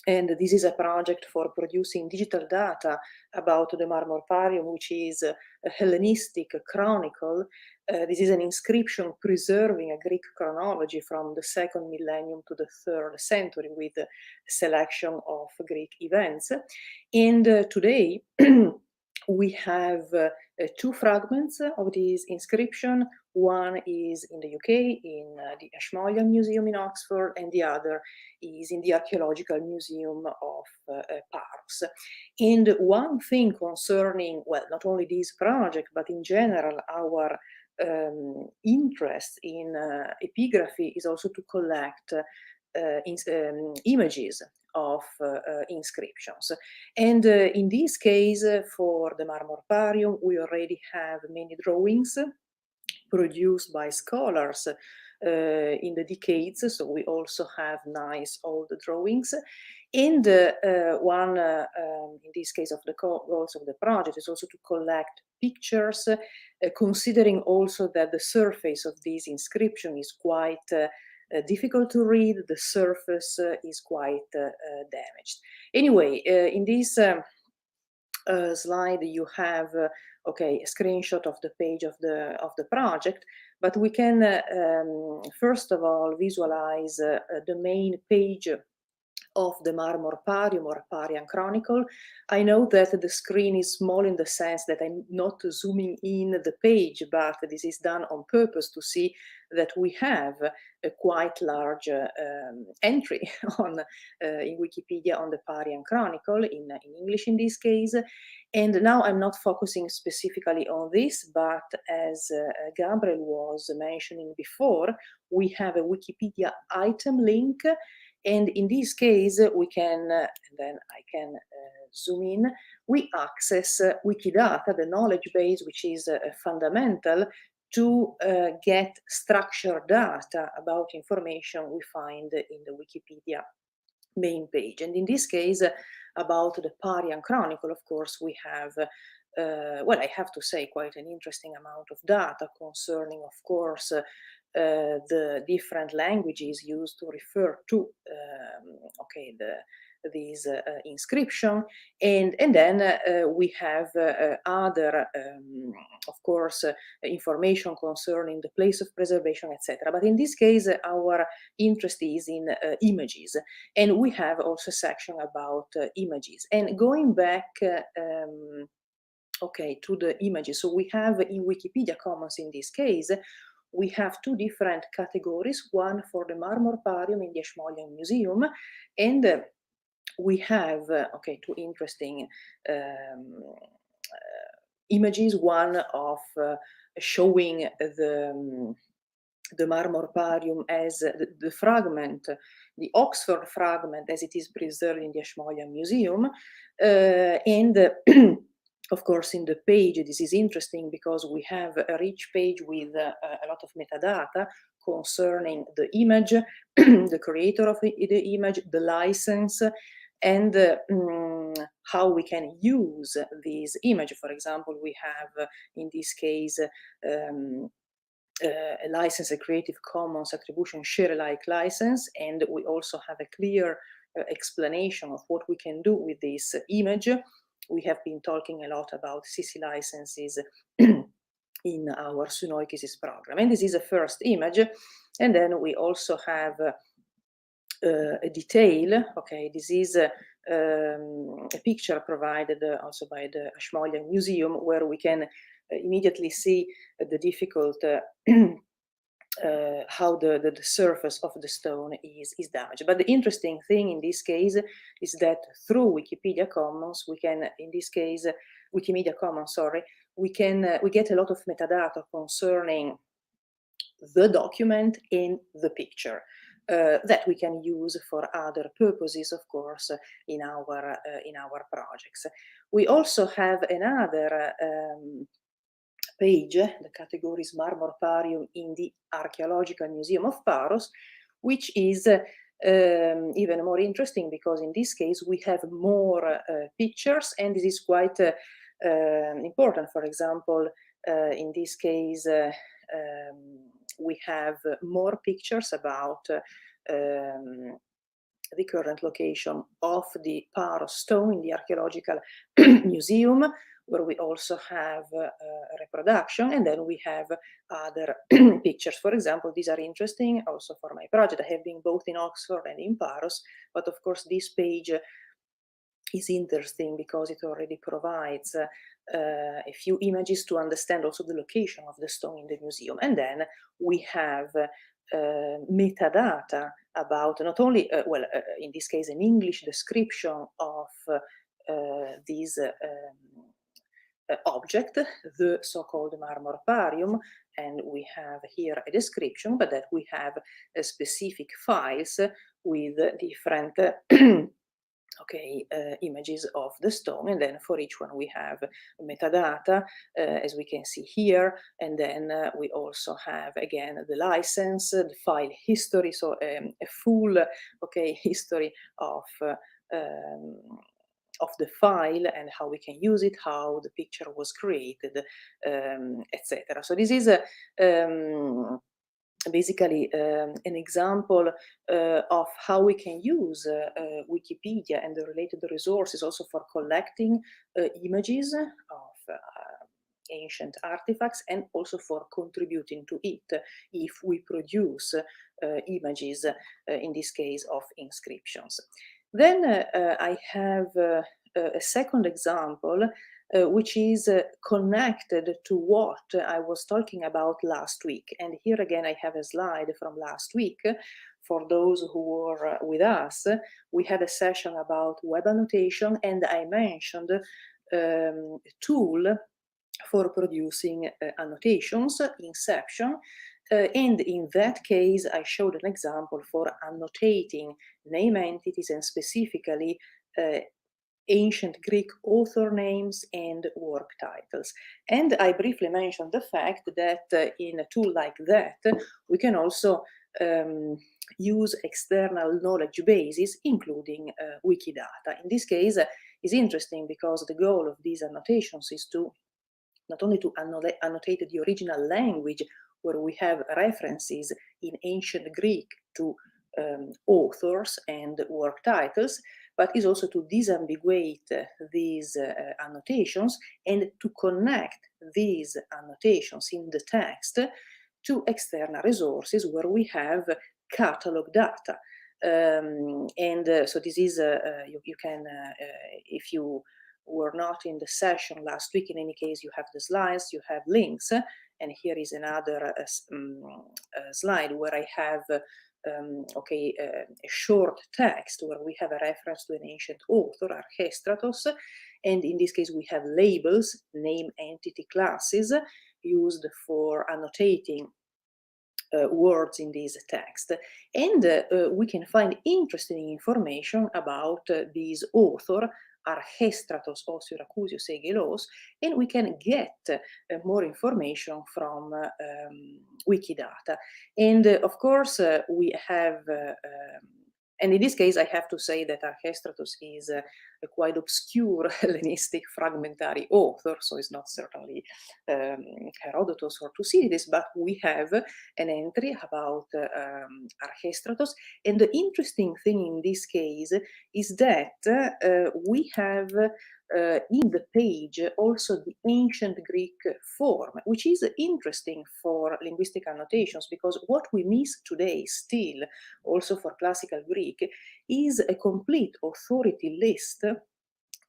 And this is a project for producing digital data about the Marmorparium, which is a Hellenistic chronicle. This is an inscription preserving a Greek chronology from the 2nd millennium to the 3rd century with a selection of Greek events. And today we have two fragments of this inscription. One is in the UK, in the Ashmolean Museum in Oxford, and the other is in the Archaeological Museum of Paros. And one thing concerning, well, not only this project, but in general, our interest in epigraphy is also to collect images of inscriptions. And in this case, for the Marmorparium, we already have many drawings produced by scholars in the decades, so we also have nice old drawings. And one, in this case, of the goals of the project is also to collect pictures, considering also that the surface of this inscription is quite difficult to read, the surface is quite damaged. Anyway, in this slide you have okay, a screenshot of the page of the project, but we can first of all visualize the main page of the Marmorparium or Parian Chronicle. I know that the screen is small in the sense that I'm not zooming in the page, but this is done on purpose to see that we have a quite large entry on in Wikipedia on the Parian Chronicle, in English in this case. And now I'm not focusing specifically on this, but as Gabriel was mentioning before, we have a Wikipedia item link. And in this case, we can, and then I can zoom in, we access Wikidata, the knowledge base, which is fundamental to get structured data about information we find in the Wikipedia main page. And in this case, about the Parian Chronicle, of course, we have, well, I have to say, quite an interesting amount of data concerning, of course, the different languages used to refer to okay, these inscription, and then we have other of course information concerning the place of preservation, etc. But in this case our interest is in images, and we have also a section about images. And going back okay, to the images, so we have in Wikipedia Commons in this case, we have two different categories, one for the Marmorparium in the Ashmolean Museum, and we have, okay, two interesting images, one of showing the Marmorparium as the fragment, the Oxford fragment as it is preserved in the Ashmolean Museum, and of course, in the page, this is interesting because we have a rich page with a lot of metadata concerning the image, the creator of the image, the license, and how we can use this image. For example, we have, in this case, a license, a Creative Commons Attribution Share Alike license, and we also have a clear explanation of what we can do with this image. We have been talking a lot about CC licenses in our Sunoikisis program, and this is a first image. And then we also have a detail. Okay, this is a picture provided also by the Ashmolean Museum, where we can immediately see the difficult how the surface of the stone is damaged. But the interesting thing in this case is that through Wikipedia Commons, we can, in this case, Wikimedia Commons, sorry, we get a lot of metadata concerning the document and the picture that we can use for other purposes, of course, in our projects. We also have another page, the category is Marmorparium in the Archaeological Museum of Paros, which is even more interesting because in this case we have more pictures, and this is quite important. For example, in this case we have more pictures about the current location of the Paros stone in the Archaeological Museum, where we also have a reproduction, and then we have other pictures. For example, these are interesting also for my project. I have been both in Oxford and in Paros, but of course this page is interesting because it already provides a few images to understand also the location of the stone in the museum. And then we have metadata about not only, in this case, an English description of these object, the so-called Marmorparium, and we have here a description, but that we have specific files with different images of the stone, and then for each one we have metadata, as we can see here, and then we also have again the license, the file history, so a full history of the file and how we can use it, how the picture was created, etc. So this is basically an example of how we can use Wikipedia and the related resources also for collecting images of ancient artifacts, and also for contributing to it if we produce images, in this case of inscriptions. Then I have a second example, which is connected to what I was talking about last week. And here again, I have a slide from last week. For those who were with us, we had a session about web annotation, and I mentioned a tool for producing annotations, Inception. And in that case, I showed an example for annotating name entities, and specifically ancient Greek author names and work titles. And I briefly mentioned the fact that in a tool like that, we can also use external knowledge bases, including Wikidata. In this case, it's interesting because the goal of these annotations is to not only to annotate the original language, where we have references in ancient Greek to authors and work titles, but is also to disambiguate these annotations and to connect these annotations in the text to external resources where we have catalog data. So this is, you can, if you were not in the session last week, in any case, you have the slides, you have links, and here is another slide where I have a short text where we have a reference to an ancient author, Archestratos, and in this case we have labels, name, entity, classes, used for annotating words in this text. And we can find interesting information about this author, Archestratos or Syracusius Egelos, and we can get more information from Wikidata. And of course, we have, and in this case, I have to say that Archestratos is a quite obscure Hellenistic fragmentary author, so it's not certainly Herodotus or Thucydides, but we have an entry about Archestratos. And the interesting thing in this case is that we have in the page also the ancient Greek form, which is interesting for linguistic annotations, because what we miss today still, also for classical Greek, is a complete authority list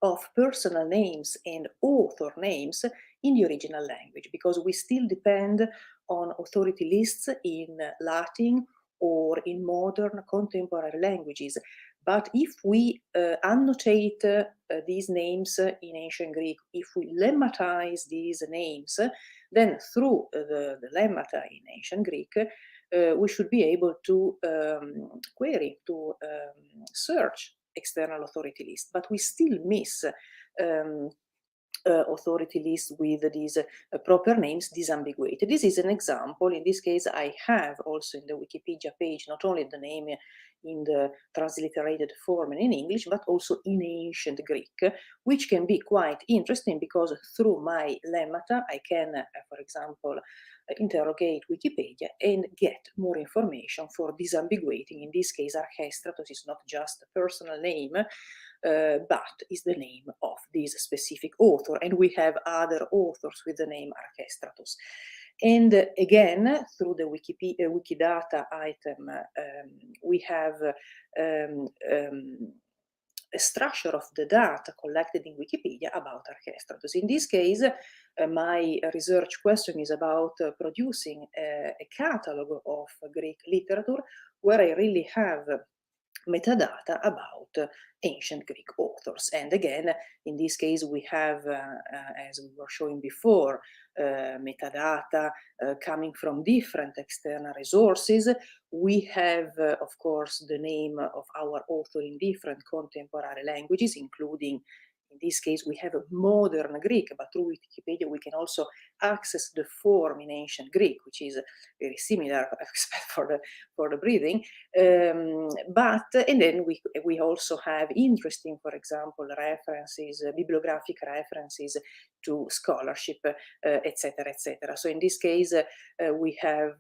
of personal names and author names in the original language, because we still depend on authority lists in Latin or in modern contemporary languages. But if we annotate these names in ancient Greek, if we lemmatize these names, then through the lemmata in ancient Greek, we should be able to query, to search external authority list. But we still miss authority list with these proper names disambiguated. This is an example. In this case, I have also in the Wikipedia page not only the name in the transliterated form and in English, but also in ancient Greek, which can be quite interesting because through my lemmata, I can, for example, interrogate Wikipedia and get more information for disambiguating. In this case, Archestratos is not just a personal name, but is the name of this specific author. And we have other authors with the name Archestratos. And again, through the Wikidata item, we have a structure of the data collected in Wikipedia about Archestratos. In this case, my research question is about producing a catalog of Greek literature where I really have metadata about ancient Greek authors. And again, in this case, we have, as we were showing before, metadata coming from different external resources. We have, of course, the name of our author in different contemporary languages, including, in this case, we have a modern Greek, but through Wikipedia, we can also access the form in ancient Greek, which is very similar, except for the breathing. And then we also have interesting, for example, references, bibliographic references to scholarship, etc., etc. So in this case, we have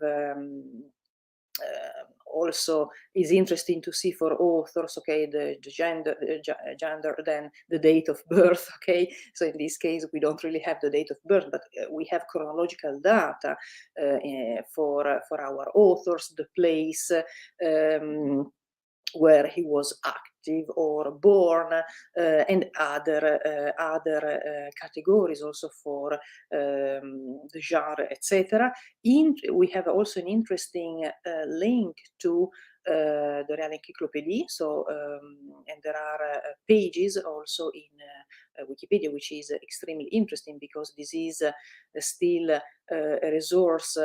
also is interesting to see for authors, okay, the gender, then the date of birth, okay. So in this case, we don't really have the date of birth, but we have chronological data for our authors, the place where he was active or born, and other categories also for the genre, etc. We have also an interesting link to the Real Encyclopedia. So, and there are pages also in Wikipedia, which is extremely interesting because this is still a resource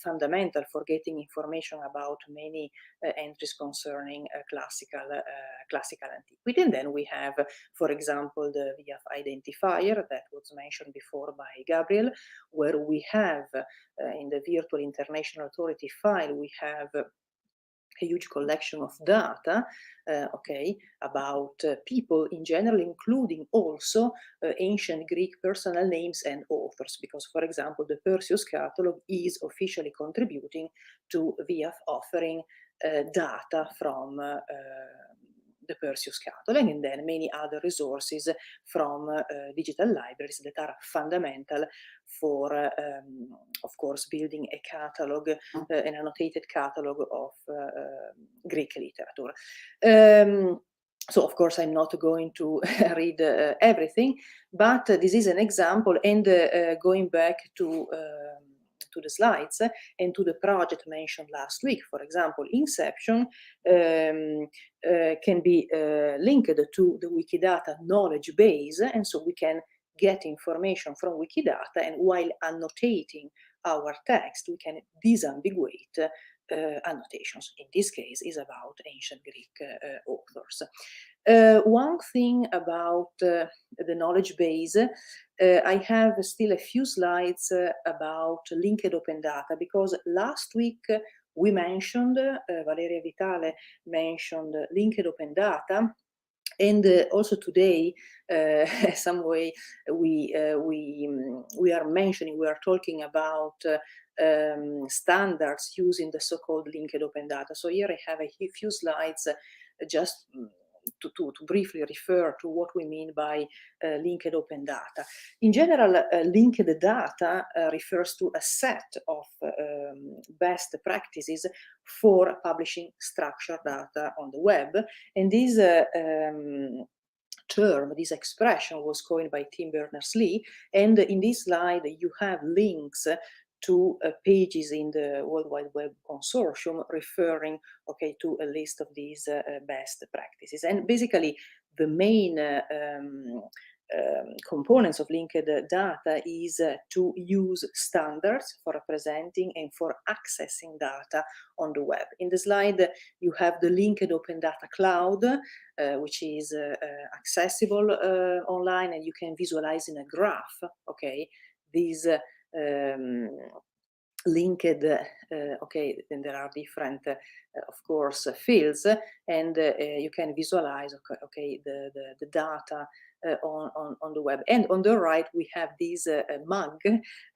fundamental for getting information about many entries concerning classical antiquity. And then we have, for example, the VF identifier that was mentioned before by Gabriel, where we have in the Virtual International Authority file, we have a huge collection of data, okay, about people in general, including also ancient Greek personal names and authors, because, for example, the Perseus catalog is officially contributing to VF offering data from the Perseus catalog, and then many other resources from digital libraries that are fundamental for, of course, building a catalog, an annotated catalog of Greek literature. So, of course, I'm not going to read everything, but this is an example. And going back to the slides and to the project mentioned last week, for example, Inception can be linked to the Wikidata knowledge base, and so we can get information from Wikidata, and while annotating our text, we can disambiguate annotations. In this case, is about ancient Greek authors. One thing about the knowledge base, I have still a few slides about linked open data, because last week we mentioned, Valeria Vitale mentioned linked open data, And also today, some way we are mentioning, we are talking about standards using the so-called linked open data. So here I have a few slides just to briefly refer to what we mean by linked open data. In general, linked data refers to a set of best practices for publishing structured data on the web. And this term, this expression was coined by Tim Berners-Lee. And in this slide, you have links to pages in the World Wide Web Consortium referring, okay, to a list of these best practices. And basically, the main components of linked data is to use standards for representing and for accessing data on the web. In the slide, you have the linked open data cloud, which is accessible online, and you can visualize in a graph, okay, these linked, okay, and there are different, of course, fields, and you can visualize, okay, the data on the web. And on the right, we have this mug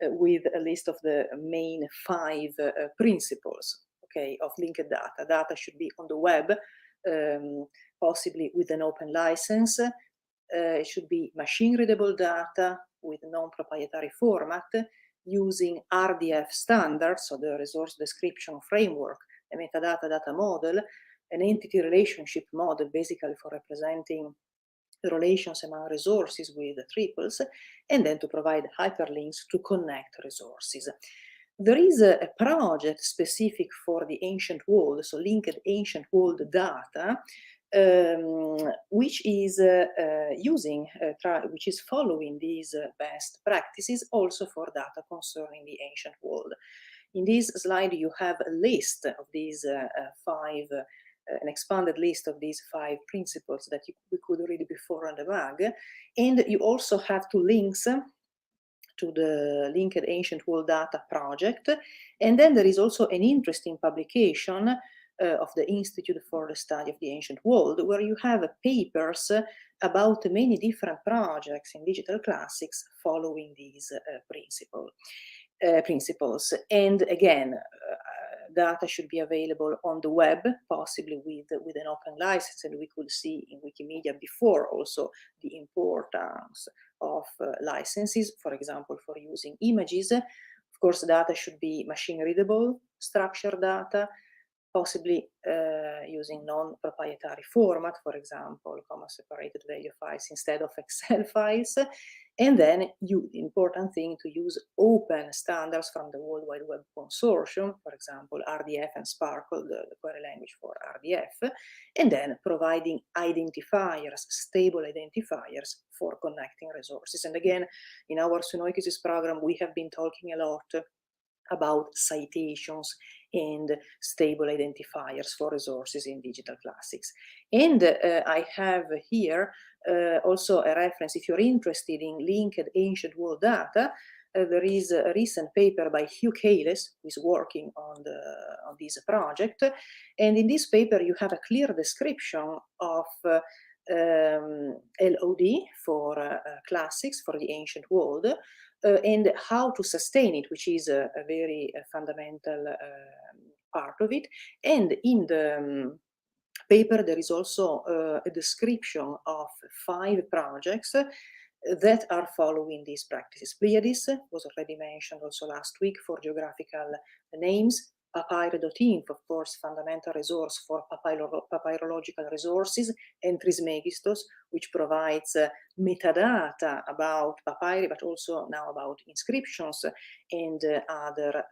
with a list of the main 5 principles, okay, of linked data. Data should be on the web, possibly with an open license. It should be machine-readable data with non-proprietary format, using RDF standards, so the resource description framework, a metadata data model, an entity relationship model, basically for representing the relations among resources with triples, and then to provide hyperlinks to connect resources. There is a project specific for the ancient world, so linked ancient world data, which is which is following these best practices also for data concerning the ancient world. In this slide, you have a list of these 5, an expanded list of these 5 principles that we could read before on the mug, and you also have 2 links to the Linked Ancient World Data project, and then there is also an interesting publication of the Institute for the Study of the Ancient World, where you have papers about many different projects in digital classics following these principles. And again, data should be available on the web, possibly with an open license, and we could see in Wikimedia before also the importance of licenses, for example, for using images. Of course, data should be machine readable, structured data, possibly using non-proprietary format, for example, comma-separated value files instead of Excel files. And then the important thing to use open standards from the World Wide Web Consortium, for example, RDF and Sparkle, the query language for RDF, and then providing identifiers, stable identifiers for connecting resources. And again, in our Sunoikisis program, we have been talking a lot about citations and stable identifiers for resources in digital classics. And I have here also a reference, if you're interested in linked ancient world data, there is a recent paper by Hugh Cales, who is working on this project. And in this paper, you have a clear description of LOD for classics for the ancient world, and how to sustain it, which is a very fundamental part of it. And in the paper, there is also a description of 5 projects that are following these practices. Pleiades was already mentioned also last week for geographical names. Papyri.inf, of course, fundamental resource for papyrological resources, and Trismegistos, which provides metadata about papyri, but also now about inscriptions and other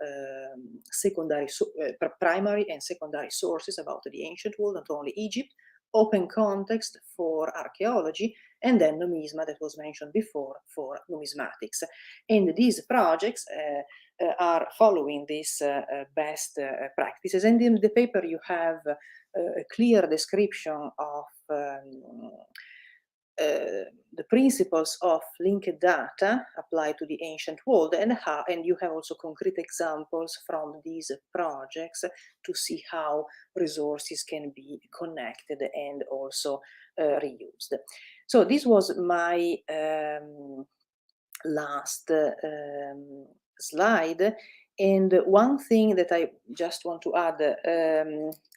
primary and secondary sources about the ancient world, not only Egypt. Open Context for archaeology, and then Numisma that was mentioned before for numismatics. And these projects are following these best practices. And in the paper you have a clear description of the principles of linked data apply to the ancient world, and you have also concrete examples from these projects to see how resources can be connected and also reused. So this was my last slide. And one thing that I just want to add,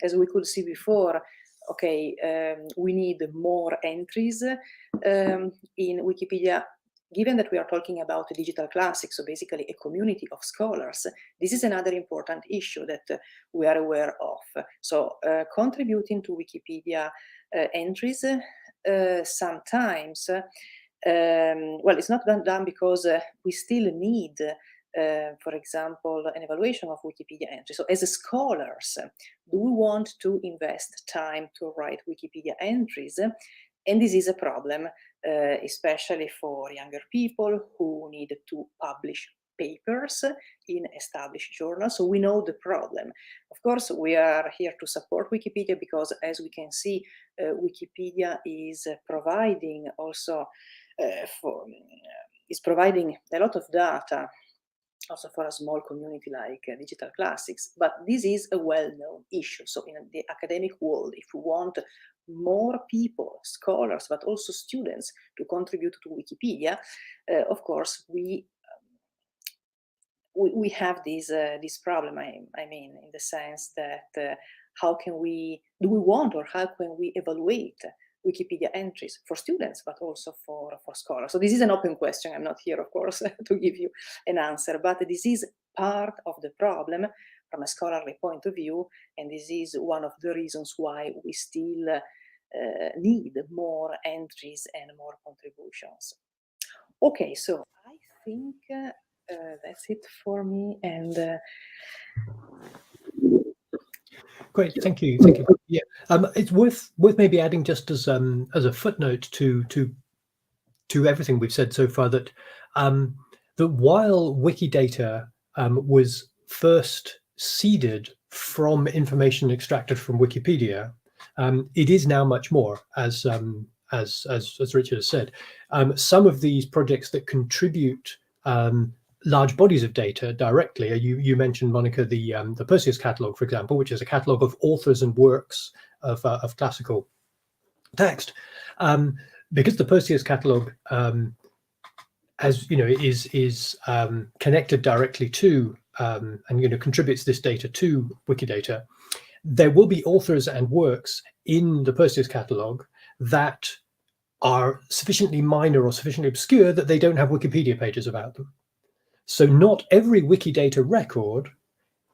as we could see before, okay, we need more entries in Wikipedia. Given that we are talking about a digital classic, so basically a community of scholars, this is another important issue that we are aware of. So contributing to Wikipedia entries sometimes, well, it's not done because we still need, for example, an evaluation of Wikipedia entries. So as scholars, do we want to invest time to write Wikipedia entries? And this is a problem, especially for younger people who need to publish papers in established journals. So we know the problem. Of course, we are here to support Wikipedia because, as we can see, Wikipedia is providing also is providing a lot of data also for a small community like Digital Classics, but this is a well-known issue. So in the academic world, if we want more people, scholars, but also students to contribute to Wikipedia, of course, we have this problem, I mean, in the sense that how can we, do we want or how can we evaluate Wikipedia entries for students, but also for scholars? So this is an open question. I'm not here, of course, to give you an answer, but this is part of the problem from a scholarly point of view, and this is one of the reasons why we still need more entries and more contributions. Okay, so I think that's it for me, and great, thank you, thank you. Yeah, it's worth maybe adding just as a footnote to everything we've said so far that that while Wikidata was first seeded from information extracted from Wikipedia, it is now much more, as Richard has said. Some of these projects that contribute large bodies of data directly, you mentioned, Monica, the Perseus catalog, for example, which is a catalog of authors and works of classical text. Because the Perseus catalog, as you know, is connected directly to and contributes this data to Wikidata, there will be authors and works in the Perseus catalog that are sufficiently minor or sufficiently obscure that they don't have Wikipedia pages about them. So not every Wikidata record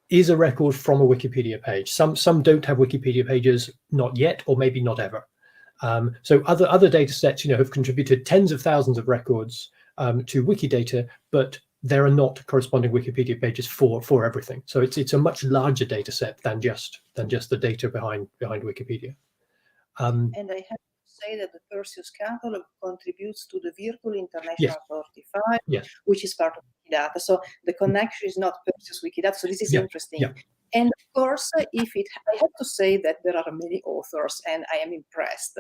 is a record from a Wikipedia page. Some don't have Wikipedia pages, not yet, or maybe not ever. So other data sets, have contributed tens of thousands of records to Wikidata, but there are not corresponding Wikipedia pages for everything. So it's a much larger data set than just the data behind Wikipedia. And I have to say that the Perseus catalog contributes to the Virtual International 35, which is part of Wikidata. So the connection is not Perseus Wikidata. So this is interesting. Yeah. And of course, I have to say that there are many authors, and I am impressed.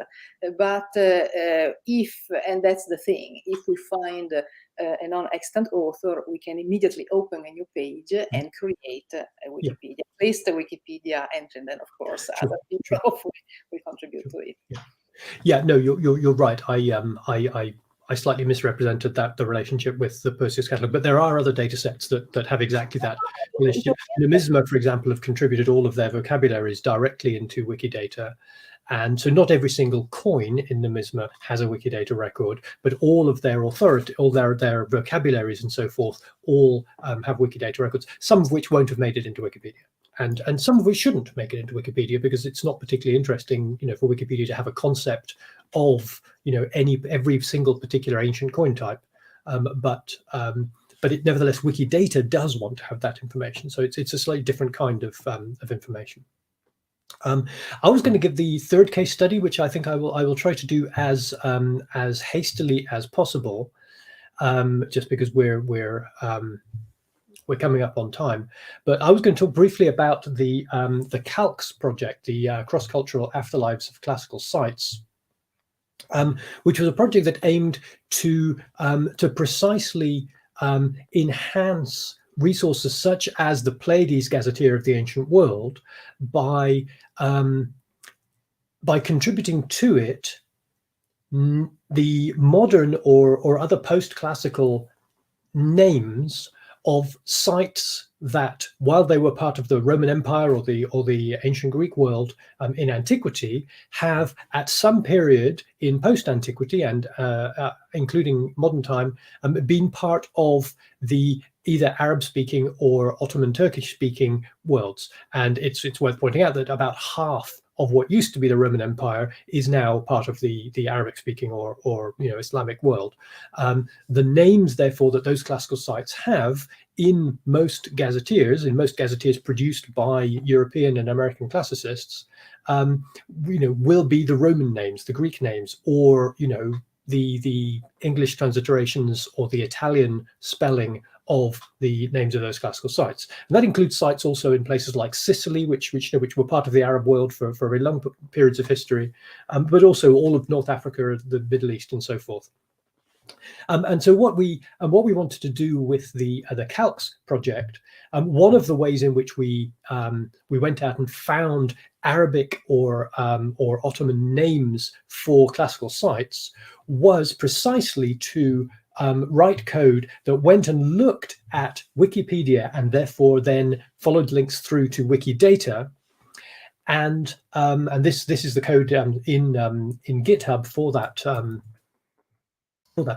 But and that's the thing, if we find a non-extant author, we can immediately open a new page and create a Wikipedia, paste a Wikipedia entry, and then of course other people will contribute to it. Yeah, no, you're right. I slightly misrepresented the relationship with the Perseus catalog, but there are other data sets that have exactly that relationship. Numisma, for example, have contributed all of their vocabularies directly into Wikidata. And so not every single coin in Numisma has a Wikidata record, but all of their authority, all their vocabularies and so forth, all have Wikidata records, some of which won't have made it into Wikipedia. And some of which shouldn't make it into Wikipedia because it's not particularly interesting, for Wikipedia to have a concept of, every single particular ancient coin type. But nevertheless, Wikidata does want to have that information. So it's a slightly different kind of information. I was going to give the third case study, which I think I will try to do as hastily as possible, just because we're coming up on time. But I was going to talk briefly about the CALCS project, the cross-cultural afterlives of classical sites. which was a project that aimed to precisely enhance resources such as the Pleiades Gazetteer of the Ancient World by contributing to it the modern or other post-classical names of sites that, while they were part of the Roman Empire or the ancient Greek world in antiquity, have at some period in post-antiquity and including modern time been part of the either Arab-speaking or Ottoman Turkish-speaking worlds. And it's worth pointing out that about half of what used to be the Roman Empire is now part of the Arabic-speaking or Islamic world. The names, therefore, that those classical sites have in most gazetteers produced by European and American classicists, will be the Roman names, the Greek names, or the English transliterations or the Italian spelling of the names of those classical sites. And that includes sites also in places like Sicily, which were part of the Arab world for very long periods of history, but also all of North Africa, the Middle East, and so forth. And so what we wanted to do with the Calcs project, one of the ways in which we went out and found Arabic or Ottoman names for classical sites was precisely to write code that went and looked at Wikipedia and therefore then followed links through to Wiki Data. And this is the code in GitHub for that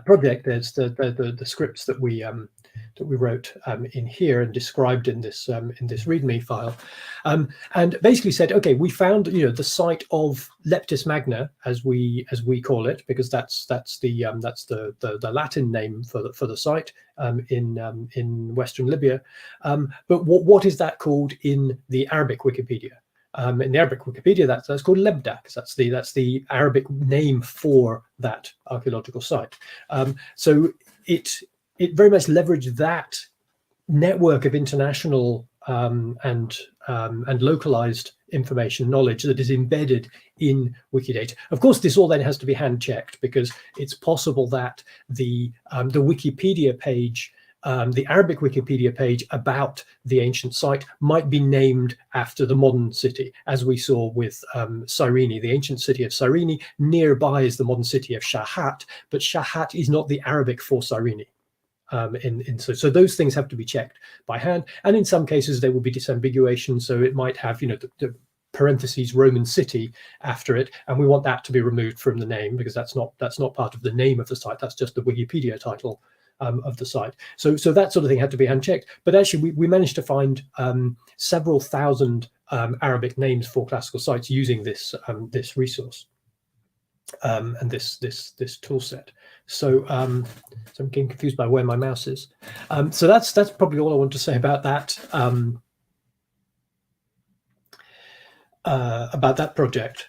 project. There's the scripts that we wrote in here and described in this README file, and basically said, okay, we found the site of Leptis Magna, as we call it, because that's the Latin name for the site in Western Libya. But what is that called in the Arabic Wikipedia? In the Arabic Wikipedia, that's called Lebdak. That's the Arabic name for that archaeological site. So it very much leveraged that network of international and localized information knowledge that is embedded in Wikidata. Of course, this all then has to be hand checked, because it's possible that the Wikipedia page, the Arabic Wikipedia page about the ancient site, might be named after the modern city, as we saw with Cyrene, the ancient city of Cyrene. Nearby is the modern city of Shahat, but Shahat is not the Arabic for Cyrene. So those things have to be checked by hand, and in some cases there will be disambiguation. So it might have the parentheses Roman city after it, and we want that to be removed from the name, because that's not part of the name of the site. That's just the Wikipedia title of the site. So that sort of thing had to be hand-checked. But actually, we managed to find several thousand Arabic names for classical sites using this resource and this tool set. So I'm getting confused by where my mouse is. So that's probably all I want to say about that project.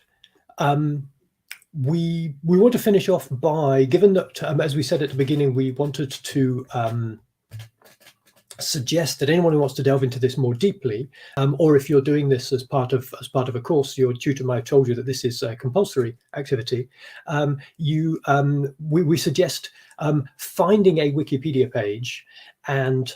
We want to finish off by, given that, as we said at the beginning, we wanted to suggest that anyone who wants to delve into this more deeply, or if you're doing this as part of a course, your tutor might have told you that this is a compulsory activity. We suggest finding a Wikipedia page and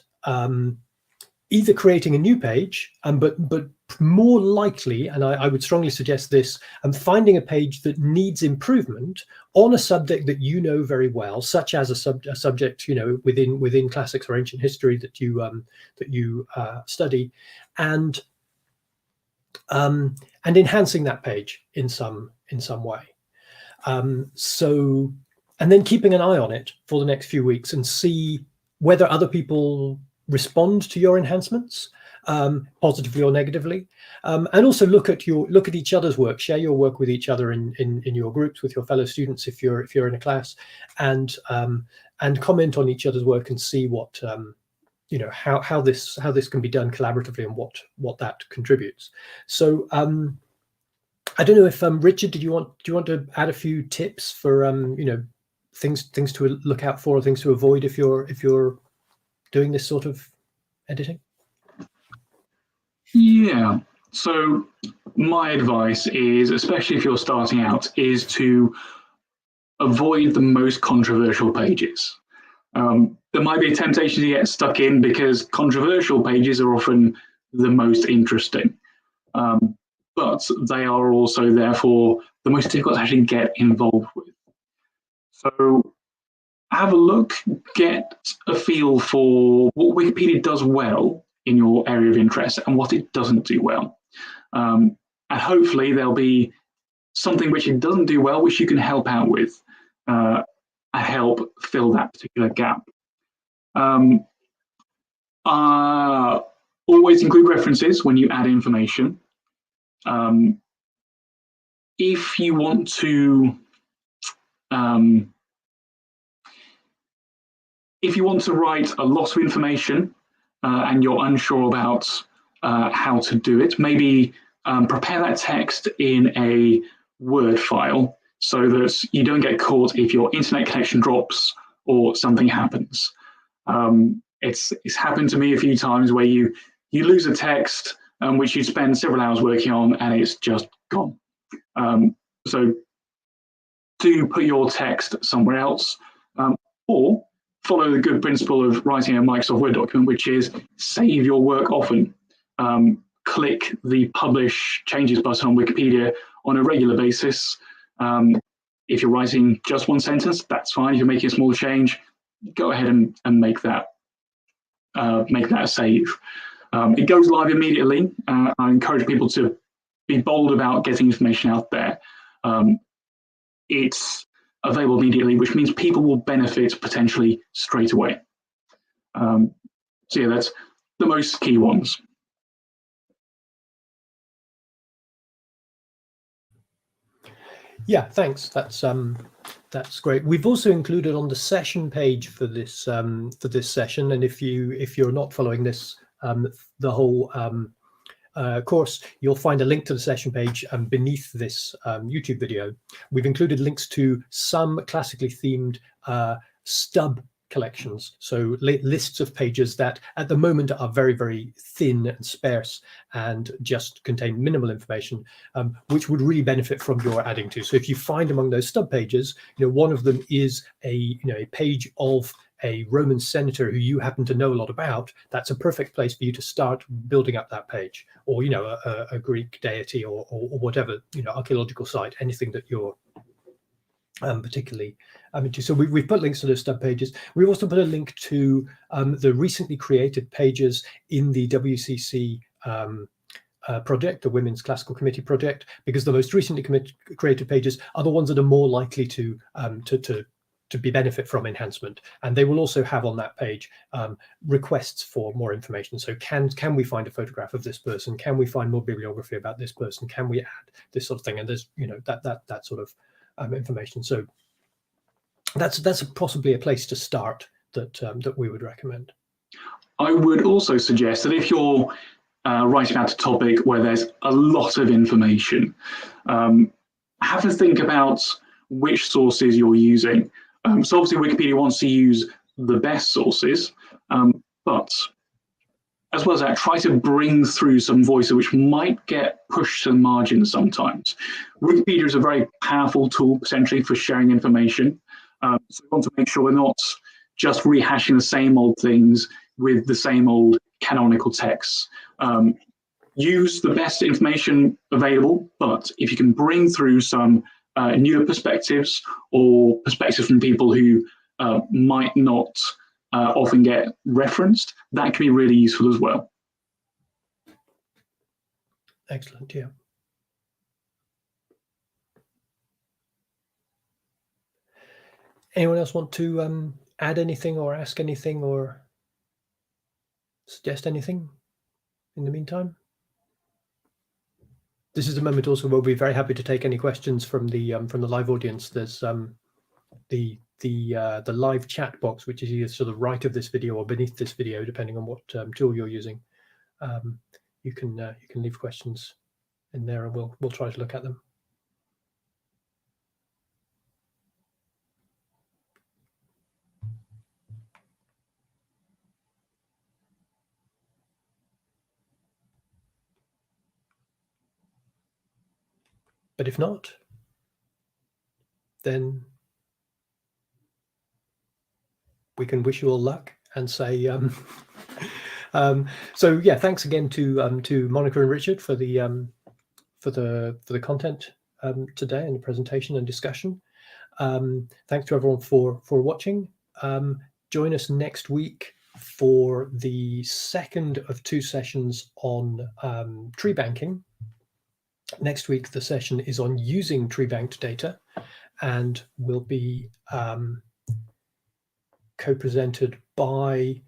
either creating a new page, but more likely, and I would strongly suggest this, finding a page that needs improvement on a subject that you know very well, such as a subject within classics or ancient history that you study, and enhancing that page in some way. And then keeping an eye on it for the next few weeks and see whether other people respond to your enhancements, positively or negatively, and also look at each other's work. Share your work with each other in your groups with your fellow students if you're in a class, and comment on each other's work and see what how this can be done collaboratively and what that contributes. So I don't know if Richard, do you want to add a few tips for things to look out for or things to avoid if you're doing this sort of editing? Yeah. So my advice is, especially if you're starting out, is to avoid the most controversial pages. There might be a temptation to get stuck in because controversial pages are often the most interesting, but they are also therefore the most difficult to actually get involved with. So have a look, get a feel for what Wikipedia does well in your area of interest and what it doesn't do well. And hopefully there'll be something which it doesn't do well, which you can help out with and help fill that particular gap. Always include references when you add information. If you want to write a lot of information and you're unsure about how to do it, maybe prepare that text in a Word file so that you don't get caught if your internet connection drops or something happens. It's happened to me a few times where you lose a text which you spend several hours working on and it's just gone. So do put your text somewhere else, or follow the good principle of writing a Microsoft Word document, which is save your work often. Click the Publish Changes button on Wikipedia on a regular basis. If you're writing just one sentence, that's fine. If you're making a small change, go ahead and make that a save. It goes live immediately. I encourage people to be bold about getting information out there. It's available immediately, which means people will benefit potentially straight away. So yeah, that's the most key ones. Yeah, thanks. That's great. We've also included on the session page for this session, and if you're not following this the whole course, you'll find a link to the session page beneath this YouTube video. We've included links to some classically themed stub collections, so lists of pages that at the moment are very, very thin and sparse and just contain minimal information, which would really benefit from your adding to. So if you find among those stub pages, one of them is a page of a Roman senator who you happen to know a lot about, that's a perfect place for you to start building up that page, or a Greek deity or whatever, archaeological site, anything that you're particularly into. So we've put links to those stub pages. We've also put a link to the recently created pages in the WCC project, the Women's Classical Committee project, because the most recently created pages are the ones that are more likely to be benefit from enhancement, and they will also have on that page requests for more information. So can we find a photograph of this person? Can we find more bibliography about this person? Can we add this sort of thing? And there's that sort of information. So that's possibly a place to start that we would recommend. I would also suggest that if you're writing about a topic where there's a lot of information, have a think about which sources you're using. So obviously Wikipedia wants to use the best sources, but as well as that, try to bring through some voices which might get pushed to the margins sometimes. Wikipedia is a very powerful tool potentially for sharing information. So we want to make sure we're not just rehashing the same old things with the same old canonical texts. Use the best information available, but if you can bring through some newer perspectives or perspectives from people who might not often get referenced, that can be really useful as well. Excellent, yeah. Anyone else want to add anything or ask anything or suggest anything in the meantime? This is the moment also where we'll be very happy to take any questions from the live audience. There's the live chat box, which is either to the right of this video or beneath this video, depending on what tool you're using. You can leave questions in there, and we'll try to look at them. But if not, then we can wish you all luck and say, so yeah, thanks again to Monica and Richard for the content today and the presentation and discussion. Thanks to everyone for watching. Join us next week for the second of 2 sessions on tree banking. Next week, the session is on using tree banked data and will be co-presented by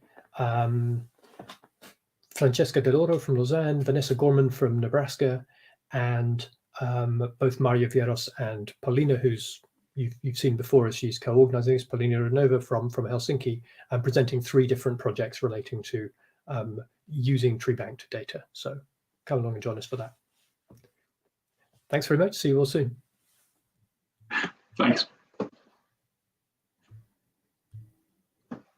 Francesca Del Oro from Lausanne, Vanessa Gorman from Nebraska, and both Maria Vieros and Paulina, who's you've seen before as she's co-organizing this, Paulina Renova from Helsinki, presenting 3 different projects relating to using tree banked data. So come along and join us for that. Thanks very much. See you all soon. Thanks.